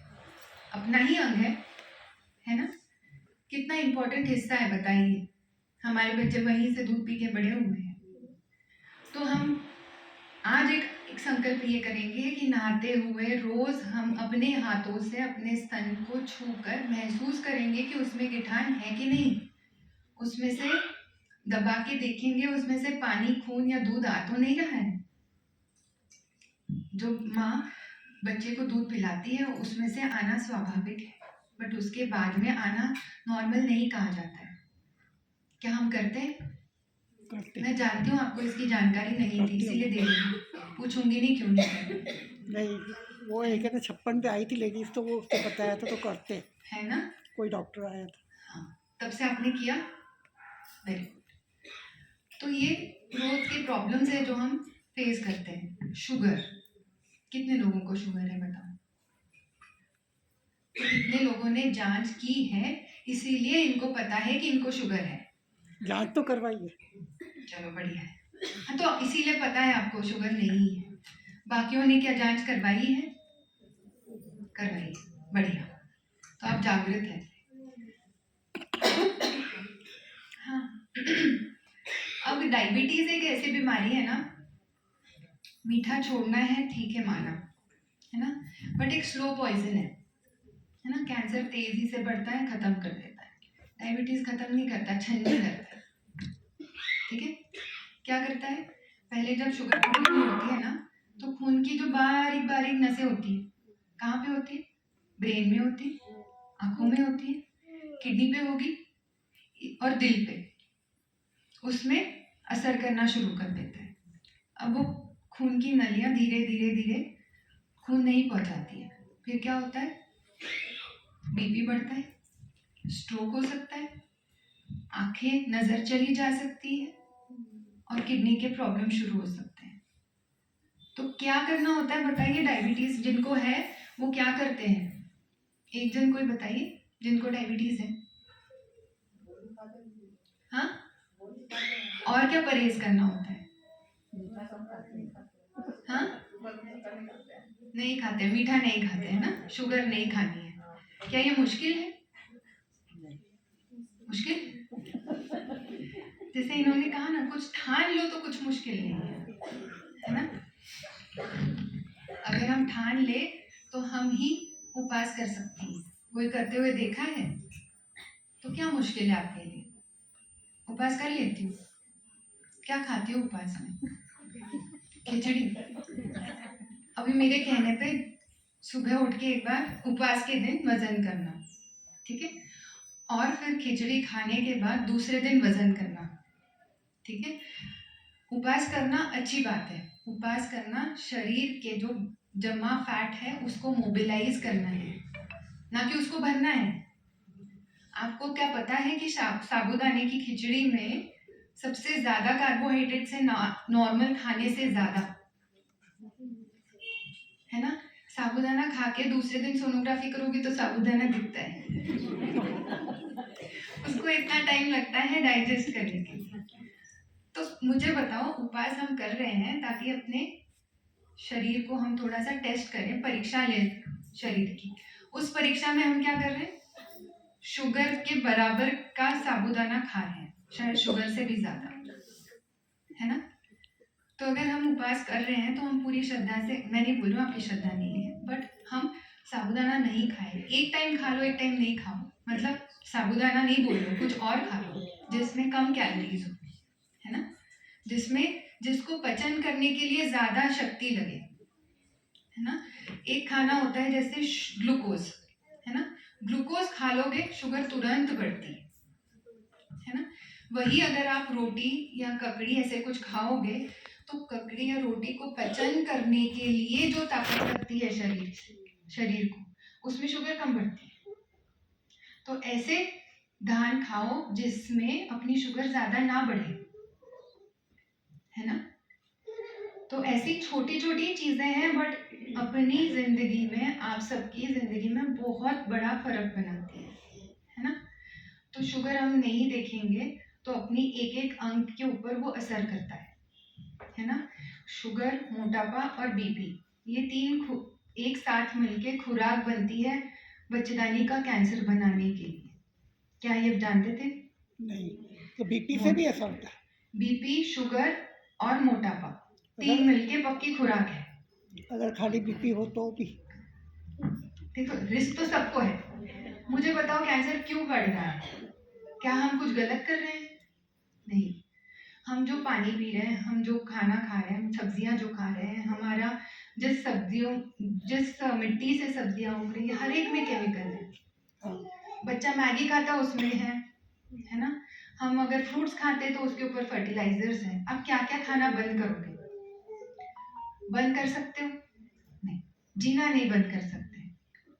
अपना ही अंग है ना। कितना इम्पोर्टेंट हिस्सा है बताइए। हमारे बच्चे वहीं से दूध पी के बड़े हुए हैं। तो हम आज एक संकल्प ये करेंगे कि नहाते हुए रोज हम अपने हाथों से अपने स्तन को छूकर महसूस करेंगे कि उसमें गिठान है कि नहीं। उसमें से दबा के देखेंगे, उसमें से पानी, खून या दूध आ तो नहीं रहा है। जो माँ बच्चे को दूध पिलाती है उसमें से आना स्वाभाविक है, बट उसके बाद में आना नॉर्मल नहीं कहा जाता है। क्या हम करते हैं? मैं जानती हूँ आपको इसकी जानकारी नहीं थी, इसीलिए दे रही हूँ। पूछूंगी नहीं क्यों नहीं। नहीं, वो एक है 56 पे आई थी लेडीज, तो वो उसको बताया था तो करते, है ना। कोई डॉक्टर आया था। हाँ, तब से आपने किया, वेरी गुड। तो ये रोज के प्रॉब्लम्स है जो हम फेस करते हैं। शुगर, कितने लोगों को शुगर है बताओ? तो कितने लोगों ने जांच की है, इसीलिए इनको पता है कि इनको शुगर है? जांच तो करवाइए। चलो बढ़िया है। हाँ, तो इसीलिए पता है आपको शुगर नहीं है। बाकियों ने क्या जांच करवाई है? करवाई, बढ़िया। तो आप जागृत हैं। हाँ। अब डायबिटीज एक ऐसी बीमारी है ना, मीठा छोड़ना है ठीक है, माना है ना, बट एक स्लो पॉइजन है ना। कैंसर तेजी से बढ़ता है, खत्म कर देता है। डायबिटीज खत्म नहीं करता, छन्नी करता है। ठीक है, क्या करता है? पहले जब शुगर नहीं होती है ना, तो खून की जो बारीक बारीक नसें होती है, कहाँ पे होती है? ब्रेन में होती है, आंखों में होती है, किडनी पे होगी और दिल पे। उसमें असर करना शुरू कर देता है। अब वो खून की नलियां धीरे धीरे धीरे खून नहीं पहुंचाती है। फिर क्या होता है? बीपी बढ़ता है, स्ट्रोक हो सकता है, आंखें, नजर चली जा सकती है और किडनी के प्रॉब्लम शुरू हो सकते हैं। तो क्या करना होता है बताइए? डायबिटीज जिनको है वो क्या करते हैं? एक जन कोई बताइए जिनको डायबिटीज है। हाँ, और क्या परहेज करना होता है? हाँ, नहीं खाते, मीठा नहीं खाते, है ना, शुगर नहीं खानी है। क्या ये मुश्किल है? मुश्किल? जैसे इन्होंने कहा ना, कुछ ठान लो तो कुछ मुश्किल नहीं है ना। अगर हम ठान ले तो हम ही उपास कर सकते हैं। कोई करते हुए देखा है तो क्या मुश्किल है आपके लिए? उपास कर लेती हूँ। क्या खाती हूँ उपास में? खिचड़ी। अभी मेरे कहने पे सुबह उठ के एक बार उपवास के दिन वजन करना, ठीक है, और फिर खिचड़ी खाने के बाद दूसरे दिन वजन करना, ठीक है। उपवास करना अच्छी बात है। उपवास करना शरीर के जो जमा फैट है उसको मोबिलाइज करना है, ना कि उसको भरना है। आपको क्या पता है कि साबूदाने की खिचड़ी में सबसे ज्यादा कार्बोहाइड्रेट्स है नॉर्मल खाने से ज्यादा, है ना। साबूदाना खा के दूसरे दिन सोनोग्राफी करोगी तो साबूदाना दिखता है। उसको इतना टाइम लगता है डाइजेस्ट करने के लिए। तो मुझे बताओ, उपवास हम कर रहे हैं ताकि अपने शरीर को हम थोड़ा सा टेस्ट करें, परीक्षा लें शरीर की। उस परीक्षा में हम क्या कर रहे हैं? शुगर के बराबर का साबूदाना खा रहे हैं, शायद शुगर से भी ज्यादा, है ना। तो अगर हम उपवास कर रहे हैं तो हम पूरी श्रद्धा से, मैं नहीं बोल रही हूँ आपकी श्रद्धा नहीं है, बट हम साबूदाना नहीं खाए, एक टाइम खा लो एक टाइम नहीं खाओ, मतलब साबूदाना नहीं बोल रहे, कुछ और खा लो जिसमें कम कैलोरीज हो, है ना, जिसको पचन करने के लिए ज़्यादा शक्ति लगे, है ना। एक खाना होता है जैसे ग्लूकोज, है ना, ग्लूकोज खा लोगे शुगर तुरंत बढ़ती है ना। वही अगर आप रोटी या ककड़ी ऐसे कुछ खाओगे तो ककड़ी या रोटी को पचन करने के लिए जो ताकत लगती है शरीर को, उसमें शुगर कम बढ़ती है। तो ऐसे धान खाओ जिसमें अपनी शुगर ज़्यादा ना बढ़े, है ना। तो ऐसी छोटी छोटी चीज़ें हैं, बट अपनी ज़िंदगी में, आप सबकी ज़िंदगी में बहुत बड़ा फर्क बनाती है ना। तो शुगर हम नहीं देखेंगे तो अपनी एक एक अंग के ऊपर वो असर करता है ना। शुगर, मोटापा और बीपी, ये तीन एक साथ मिलके खुराक बनती है बच्चेदानी का कैंसर बनाने के लिए। क्या ये जानते थे? नहीं, तो बीपी से भी ऐसा होता है? बीपी, शुगर और मोटापा तीन मिलके पक्की खुराक है। अगर खाली बीपी हो तो भी? देखो, रिस्क तो सबको है। मुझे बताओ कैंसर क्यों बढ़ रहा है? क्या हम कुछ गलत कर रहे हैं? नहीं। हम जो पानी पी रहे हैं, हम जो खाना खा रहे हैं, सब्जियां जो खा रहे हैं, हमारा जिस मिट्टी से सब्जियां उग रही है, हर एक में केमिकल है। बच्चा मैगी खाता उसमें है ना। हम अगर फ्रूट्स खाते तो उसके ऊपर फर्टिलाइजर्स हैं। अब क्या क्या खाना बंद करोगे? बंद कर सकते हो? नहीं। जीना नहीं बंद कर सकते,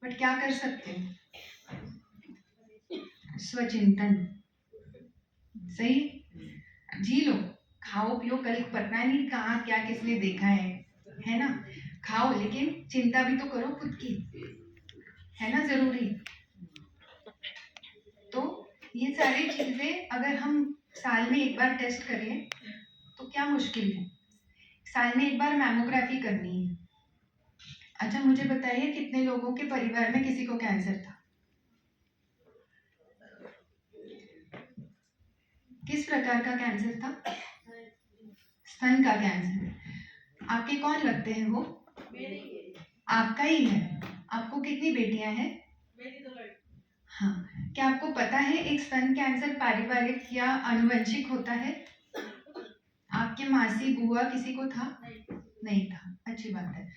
बट क्या कर सकते हो? स्वचिंतन। सही, जी लो, खाओ पियो, कल पता नहीं कहाँ क्या किसने देखा है ना। खाओ, लेकिन चिंता भी तो करो खुद की, है ना, जरूरी। तो ये सारी चीजें अगर हम साल में एक बार टेस्ट करें तो क्या मुश्किल है। साल में एक बार मैमोग्राफी करनी है। अच्छा, मुझे बताइए कितने लोगों के परिवार में किसी को कैंसर था? किस प्रकार का कैंसर था? स्तन का कैंसर। आपके कौन लगते हैं वो? आपका ही है। आपको कितनी बेटियां हैं? हाँ। क्या आपको पता है एक स्तन कैंसर पारिवारिक या आनुवंशिक होता है? आपके मासी बुआ किसी को था? नहीं था। अच्छी बात है।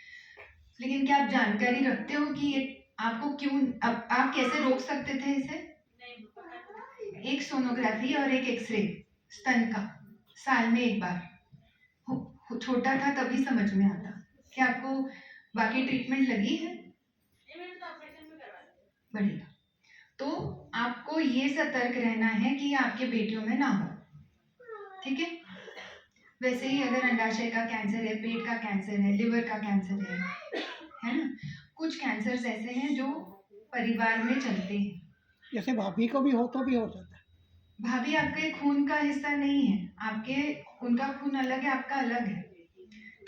लेकिन क्या आप जानकारी रखते हो कि ये आपको क्यों, आप कैसे रोक सकते थे इसे? एक सोनोग्राफी और एक एक्सरे स्तन का साल में एक बार। छोटा था तभी समझ में आता। क्या आपको बाकी ट्रीटमेंट लगी है? बढ़िया। तो आपको ये सतर्क रहना है कि आपके बेटियों में ना हो, ठीक है। वैसे ही अगर अंडाशय का कैंसर है, पेट का कैंसर है, लिवर का कैंसर है ना, कुछ कैंसर्स ऐसे हैं जो परिवार में चलते हैं। जैसे भाभी को भी हो तो भी हो जाता है? भाभी आपके खून का हिस्सा नहीं है, उनका खून अलग है, आपका अलग है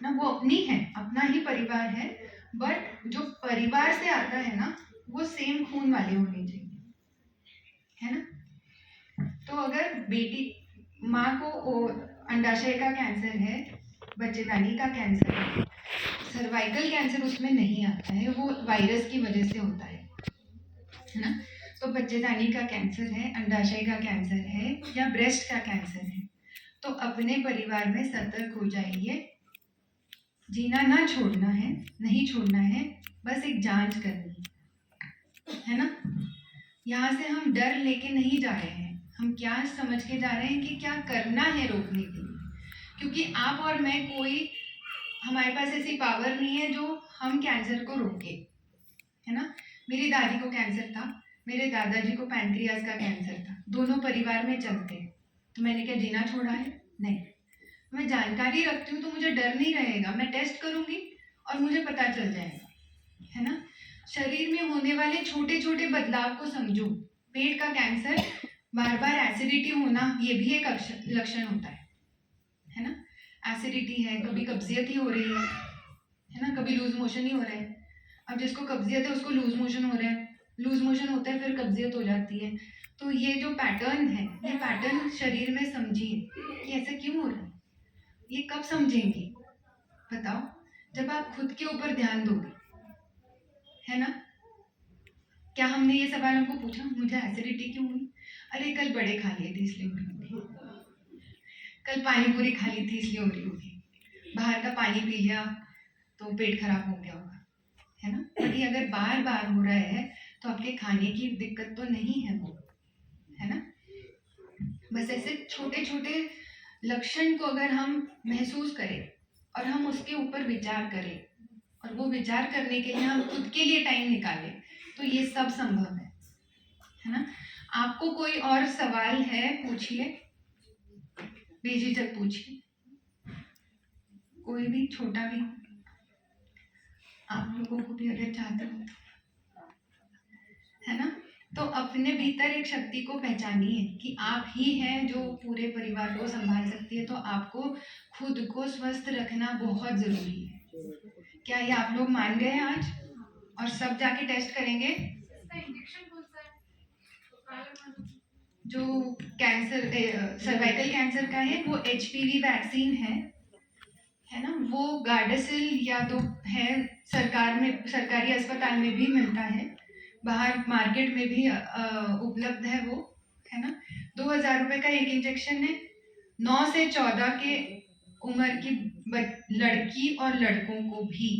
ना। वो अपनी है, अपना ही परिवार है, बट जो परिवार से आता है ना, वो सेम खून वाले होने चाहिए, है ना। तो अगर माँ को अंडाशय का कैंसर है, बच्चेदानी का कैंसर है, सर्वाइकल कैंसर उसमें नहीं आता है, वो वायरस की वजह से होता है ना। तो बच्चेदानी का कैंसर है, अंडाशय का कैंसर है या ब्रेस्ट का कैंसर है, तो अपने परिवार में सतर्क हो जाइए। जीना ना छोड़ना है, नहीं छोड़ना है, बस एक जांच करनी है ना। यहाँ से हम डर लेके नहीं जा रहे हैं, हम क्या समझ के जा रहे हैं कि क्या करना है रोकने के लिए। क्योंकि आप और मैं, हमारे पास ऐसी पावर नहीं है जो हम कैंसर को रोके, है ना। मेरी दादी को कैंसर था, मेरे दादाजी को पैंक्रियाज का कैंसर था, दोनों परिवार में चलते। तो मैंने क्या जीना छोड़ा है? नहीं। मैं जानकारी रखती हूँ तो मुझे डर नहीं रहेगा, मैं टेस्ट करूँगी और मुझे पता चल जाएगा, है ना। शरीर में होने वाले छोटे छोटे बदलाव को समझो। पेट का कैंसर, बार बार एसिडिटी होना, ये भी एक लक्षण होता है ना। एसिडिटी है, कभी कब्जियत ही हो रही है ना, कभी लूज मोशन ही हो रहा है। अब जिसको कब्जियत है उसको लूज मोशन हो रहा है, लूज मोशन होता है फिर कब्जियत हो जाती है। तो ये जो पैटर्न है, ये पैटर्न शरीर में समझिए कि ऐसे क्यों हो रहा है। ये कब समझेंगे बताओ? जब आप खुद के ऊपर ध्यान दोगे, है ना? क्या हमने ये सवाल उनको पूछा, मुझे एसिडिटी क्यों हुई? अरे कल बड़े खा लिए थे इसलिए हो रही होगी, कल पानी पूरी खा ली थी इसलिए हो रही होगी, बाहर का पानी पी लिया तो पेट खराब हो गया होगा, है ना? बट ये अगर बार बार हो रहा है तो आपके खाने की दिक्कत तो नहीं है वो, है ना? बस ऐसे छोटे छोटे लक्षण को अगर हम महसूस करें और हम उसके ऊपर विचार करें और वो विचार करने के लिए हम खुद के लिए टाइम निकालें, तो ये सब संभव है ना? आपको कोई और सवाल है पूछिए, बेझिझक पूछिए, कोई भी छोटा भी, आप लोगों को भी अगर चाहते हो तो, है ना? तो अपने भीतर एक शक्ति को पहचानिए कि आप ही हैं जो पूरे परिवार को संभाल सकती है, तो आपको खुद को स्वस्थ रखना बहुत जरूरी है। क्या ये आप लोग मान गए आज? और सब जाके टेस्ट करेंगे। इसका इंजेक्शन कौन सा है? तो कारण जो कैंसर सर्वाइकल कैंसर का है वो HPV वैक्सीन है ना? वो गार्डासिल या तो है, सरकारी अस्पताल में भी मिलता है, बाहर मार्केट में भी उपलब्ध है वो, है ना? 2000 रुपये का एक इंजेक्शन है। 9 से 14 के उम्र की लड़की और लड़कों को भी।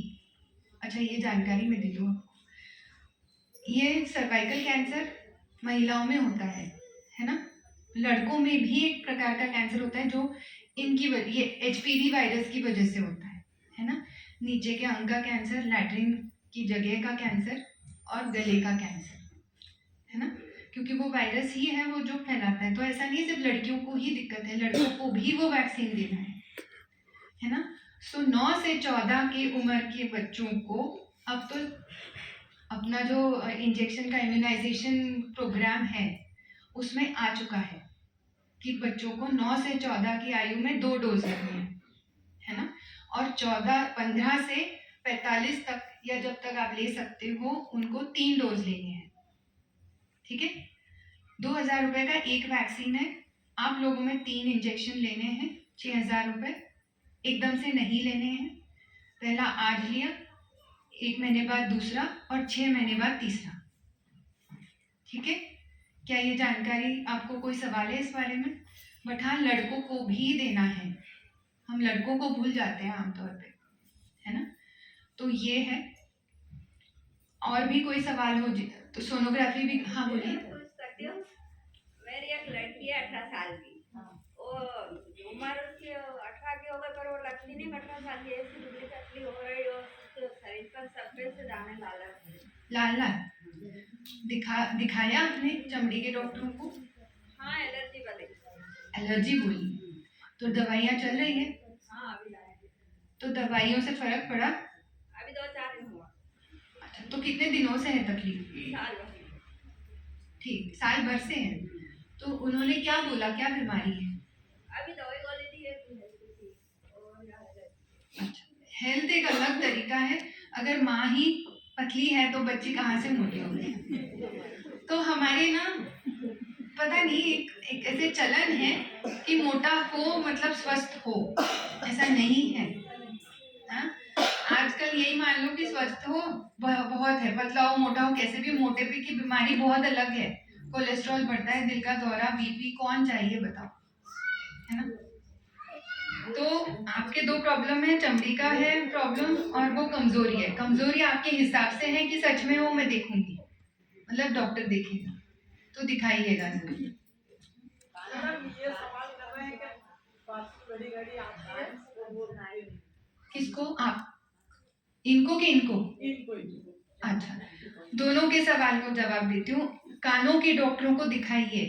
अच्छा ये जानकारी मैं दे दूँ आपको, ये सर्वाइकल कैंसर महिलाओं में होता है ना? लड़कों में भी एक प्रकार का कैंसर होता है जो ये HPV वायरस की वजह से होता है ना? नीचे के अंग का कैंसर, लैट्रिन की जगह का कैंसर और गले का कैंसर, है ना? क्योंकि वो वायरस ही है वो जो फैलाता है। तो ऐसा नहीं सिर्फ लड़कियों को ही दिक्कत है, लड़कों को भी वो वैक्सीन देना है ना? सो 9 से 14 की उम्र के बच्चों को अब तो अपना जो इंजेक्शन का इम्यूनाइजेशन प्रोग्राम है उसमें आ चुका है कि बच्चों को 9 से 14 की आयु में 2 डोज लगने हैं, है ना? और 15 से 45 तक या जब तक आप ले सकते हो उनको 3 डोज लेने हैं, ठीक है? 2000 रुपये का एक वैक्सीन है, आप लोगों में 3 इंजेक्शन लेने हैं, 6000 रुपये, एकदम से नहीं लेने हैं। पहला आज लिया, 1 महीने बाद दूसरा और 6 महीने बाद तीसरा, ठीक है? क्या ये जानकारी, आपको कोई सवाल है इस बारे में? बट हाँ, लड़कों को भी देना है, हम लड़कों को भूल जाते हैं आमतौर पे, है ना? तो ये है। और भी कोई सवाल हो तो सोनोग्राफी भी, हाँ बोलिए। मेरी एक लड़की है 18 साल की, वो उम्र उसकी 18 की हो गई पर वो लगती नहीं 18 साल की, ऐसी दुबली पतली हो रही हो, शरीर पर सफेद से दाने लाल दिखाया आपने चमड़ी के डॉक्टरों को? हाँ एलर्जी वाली। एलर्जी बोली, तो दवाइयाँ चल रही है? हाँ अभी लाए। तो दवाइयों से फर्क पड़ा? अभी 2-4 दिन हुआ। अच्छा, तो कितने दिनों से है तकलीफ? साल भर। ठीक, साल भर से है। तो उन्होंने क्या बोला, क्या बीमारी है? अभी दवाई गोली दी है। अच्छा, हेल्थ एक अलग तरीका है। अगर माँ ही पतली है तो बच्ची कहाँ से मोटी होगी? तो हमारे ना पता नहीं एक ऐसे चलन है कि मोटा हो मतलब स्वस्थ हो, ऐसा नहीं है। हाँ? आजकल यही मान लो कि स्वस्थ हो बहुत है, पतला हो मोटा हो, कैसे भी मोटे पे की बीमारी बहुत अलग है। कोलेस्ट्रॉल बढ़ता है, दिल का दौरा, बीपी, कौन चाहिए बताओ, है ना? तो आपके 2 प्रॉब्लम है, चमड़ी का है प्रॉब्लम और वो कमजोरी है। कमजोरी आपके हिसाब से है कि सच में वो मैं देखूंगी, मतलब डॉक्टर देखेगा, तो दिखाइएगा जरूर। ये सवाल कर रहे हैं कि बात बड़ी गाड़ी आती है वो बोल रहे हैं किसको? आप इनको कि इनको? अच्छा, दोनों के सवाल को जवाब देती हूँ। कानों के डॉक्टरों को दिखाइए,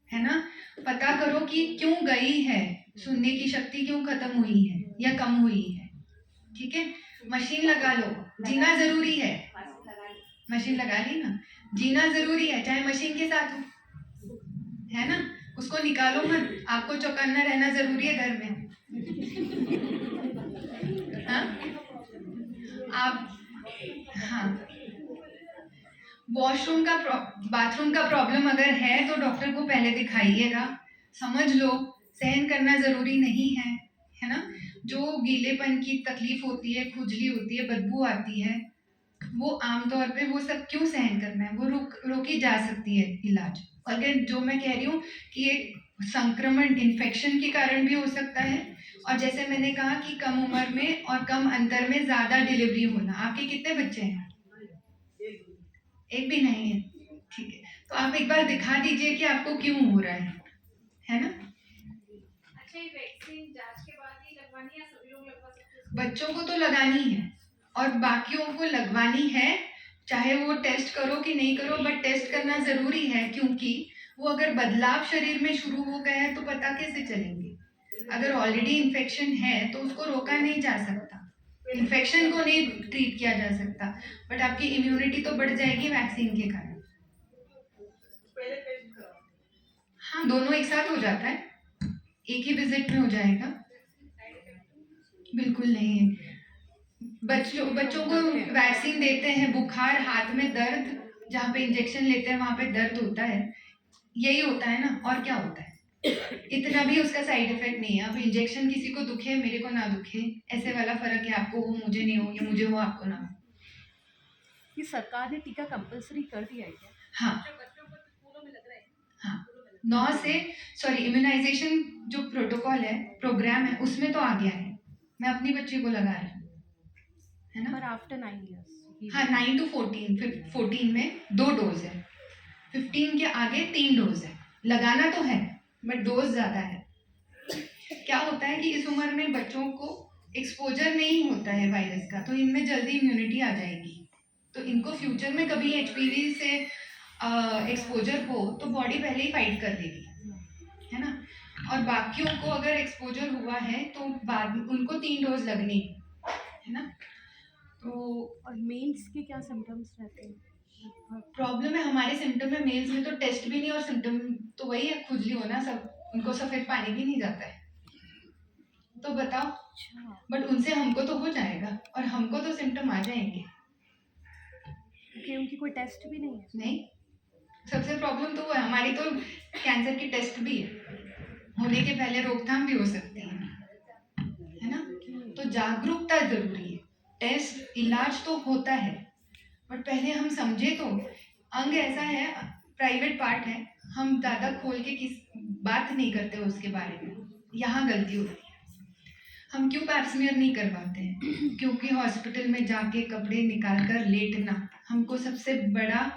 है ना? पता करो कि क्यों गई है, सुनने की शक्ति क्यों खत्म हुई है या कम हुई है, ठीक है? मशीन लगा लो, जीना जरूरी है। मशीन लगा ली ना, जीना जरूरी है, चाहे मशीन के साथ हो, है ना? उसको निकालो मत, आपको चौकन्ना रहना जरूरी है घर में। हाँ? आप हाँ, वॉशरूम का बाथरूम का प्रॉब्लम अगर है तो डॉक्टर को पहले दिखाइएगा, समझ लो, सहन करना जरूरी नहीं है है ना, जो गीलेपन की तकलीफ होती है, खुजली होती है, बदबू आती है, वो आमतौर पे वो सब क्यों सहन करना है, वो रोकी जा सकती है इलाज। अगर जो मैं कह रही हूँ कि ये संक्रमण इन्फेक्शन के कारण भी हो सकता है, और जैसे मैंने कहा कि कम उम्र में और कम अंतर में ज़्यादा डिलीवरी होना। आपके कितने बच्चे हैं? एक भी नहीं है, ठीक है। तो आप एक बार दिखा दीजिए कि आपको क्यों हो रहा है ना। अच्छा, ये वैक्सीन जांच के बाद ही लगवानी है या सभी लोग लगवा सकते हैं? बच्चों को तो लगानी है और बाकियों को लगवानी है, चाहे वो टेस्ट करो कि नहीं करो, बट टेस्ट करना ज़रूरी है, क्योंकि वो अगर बदलाव शरीर में शुरू हो गए हैं तो पता कैसे चलेंगे। अगर ऑलरेडी इन्फेक्शन है तो उसको रोका नहीं जा सकता, इन्फेक्शन को नहीं ट्रीट किया जा सकता, बट आपकी इम्यूनिटी तो बढ़ जाएगी वैक्सीन के कारण। पहले टेस्ट कराओ। हाँ, दोनों एक साथ हो जाता है, एक ही विजिट में हो जाएगा। बिल्कुल नहीं। बच्चों को वैक्सीन देते हैं, बुखार, हाथ में दर्द, जहाँ पे इंजेक्शन लेते हैं वहाँ पे दर्द होता है, यही होता है ना, और क्या होता है। इतना भी उसका साइड इफेक्ट नहीं है। अब इंजेक्शन किसी को दुखे, मेरे को ना दुखे, ऐसे वाला फर्क है, आपको हो मुझे नहीं हो, या मुझे हो आपको ना हो। कि सरकार ने टीका कंपलसरी कर दिया है क्या? हाँ बच्चों को तो स्कूलों में लग रहा है। हाँ, 9 से इम्यूनाइजेशन जो प्रोटोकॉल है, प्रोग्राम है, उसमें तो आ गया है। मैं अपनी बच्ची को लगा रही हूँ, है ना। पर आफ्टर 9 इयर्स। हाँ, 9 to 14 में 2 डोज है, 15 के आगे 3 डोज है। लगाना तो है बट डोज ज़्यादा है। क्या होता है कि इस उम्र में बच्चों को एक्सपोजर नहीं होता है वायरस का, तो इनमें जल्दी इम्यूनिटी आ जाएगी, तो इनको फ्यूचर में कभी एचपीवी से एक्सपोजर हो तो बॉडी पहले ही फाइट कर लेगी, है ना। और बाकियों को अगर एक्सपोजर हुआ है तो बाद में उनको 3 डोज लगनी है ना। तो और मेल्स के क्या सिम्टम्स रहते हैं? प्रॉब्लम है हमारे सिम्टम में, मेल्स में तो टेस्ट भी नहीं, और सिम्टम तो वही है, खुजली होना, सब, उनको सफ़ेद पानी भी नहीं जाता है, तो बताओ। बट उनसे हमको तो हो जाएगा, और हमको तो सिम्टम आ जाएंगे। कि उनकी कोई टेस्ट भी नहीं है? नहीं, सबसे प्रॉब्लम तो वो है। हमारी तो कैंसर की टेस्ट भी है, होने के पहले रोकथाम भी हो सकती है ना। तो जागरूकता जरूरी है। टेस्ट इलाज तो होता है, बट पहले हम समझे तो। अंग ऐसा है, प्राइवेट पार्ट है, हम ज़्यादा खोल के बात नहीं करते उसके बारे में, यहाँ गलती होती है। हम क्यों पैप्समियर नहीं करवाते हैं? क्योंकि हॉस्पिटल में जाके कपड़े निकाल कर लेटना हमको सबसे बड़ा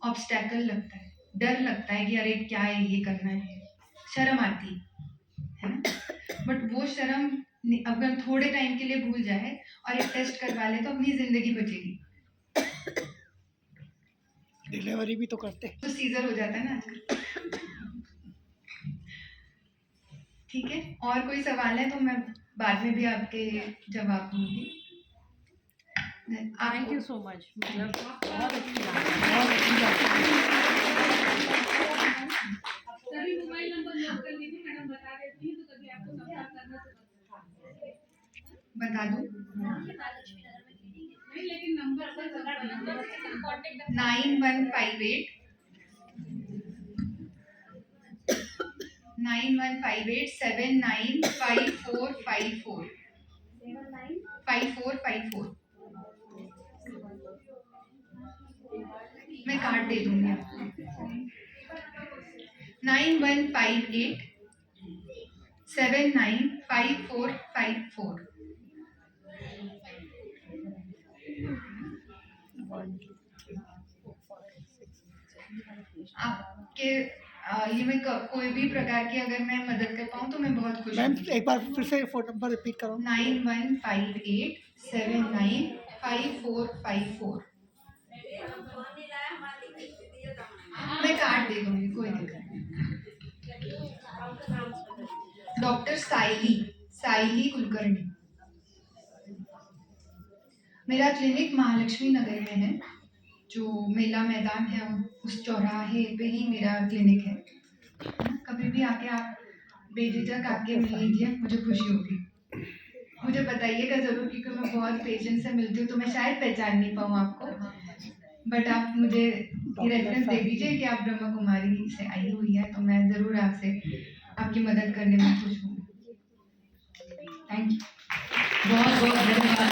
ऑब्स्टैकल लगता है, डर लगता है कि अरे क्या है ये करना है, शर्म आती है ना। बट वो शर्म अगर थोड़े टाइम के लिए भूल जाए और एक टेस्ट करवा ले तो अपनी ज़िंदगी बचेगी। डिलीवरी भी तो करते हैं। तो सीजर हो जाता है ना आजकल। ठीक है, और कोई सवाल है तो मैं बाद में भी आपके जवाब दूंगी। थैंक यू सो मच, मतलब बहुत अच्छी बात सभी मोबाइल नंबर नोट कर लीजिए, मैडम बता देती हैं, तो कभी आपको संपर्क करना तो बता दूं? नहीं, लेकिन नंबर कांटेक्ट 9158 795454 5454। मैं कार्ड दे दूंगी आपको। 9158 795454। आपके ये मैं कोई भी प्रकार की अगर मैं मदद कर पाऊँ तो मैं बहुत खुश मैम हूँ। एक बार फिर से फोन नंबर रिपीट करो। 9158 795454। मैं कार्ड दे दूंगी, कोई दिक्कत नहीं। डॉक्टर साइली कुलकर्णी। मेरा क्लिनिक महालक्ष्मी नगर में है, जो मेला मैदान है उस चौराहे पे ही मेरा क्लिनिक है। कभी भी आके आप बेझिझक आके मिल लीजिए, मुझे खुशी होगी। मुझे बताइएगा ज़रूर, क्योंकि मैं बहुत पेशेंट से मिलती हूँ तो मैं शायद पहचान नहीं पाऊँ आपको, बट आप मुझे रेफरेंस दे दीजिए कि आप ब्रह्मा कुमारी से आई हुई है, तो मैं ज़रूर आपसे आपकी मदद करने में खुश हूँ। Thank you. बहुत बहुत धन्यवाद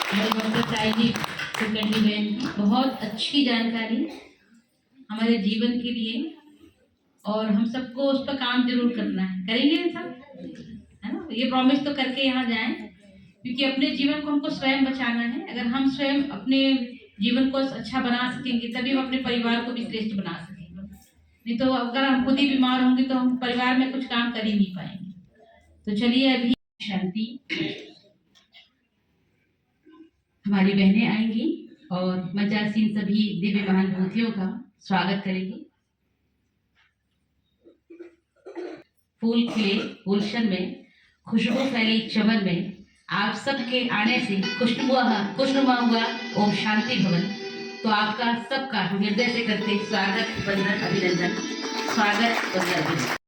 हमारे डॉक्टर साइजी कुलकर्णी बहन की, बहुत अच्छी जानकारी हमारे जीवन के लिए, और हम सबको उस पर काम जरूर करना है, करेंगे ना सब, है ना। ये प्रॉमिस तो करके यहाँ जाएं, क्योंकि अपने जीवन को हमको स्वयं बचाना है। अगर हम स्वयं अपने जीवन को अच्छा बना सकेंगे तभी हम अपने परिवार को भी श्रेष्ठ बना सकेंगे, नहीं तो अगर हम खुद ही बीमार होंगे तो हम परिवार में कुछ काम कर ही नहीं पाएंगे। तो चलिए अभी शांति हमारी बहनें आएंगी और मजासीन सभी दिव्य महानुभूतियों का स्वागत करेंगी। फूल खिले गुलशन में, खुशबू फैली चमन में, आप सबके आने से खुशनुमा हुआ ओम शांति भवन। तो आपका सबका हृदय से करते स्वागत, वंदन, अभिनंदन। स्वागत, वंदन, अभिनंदन।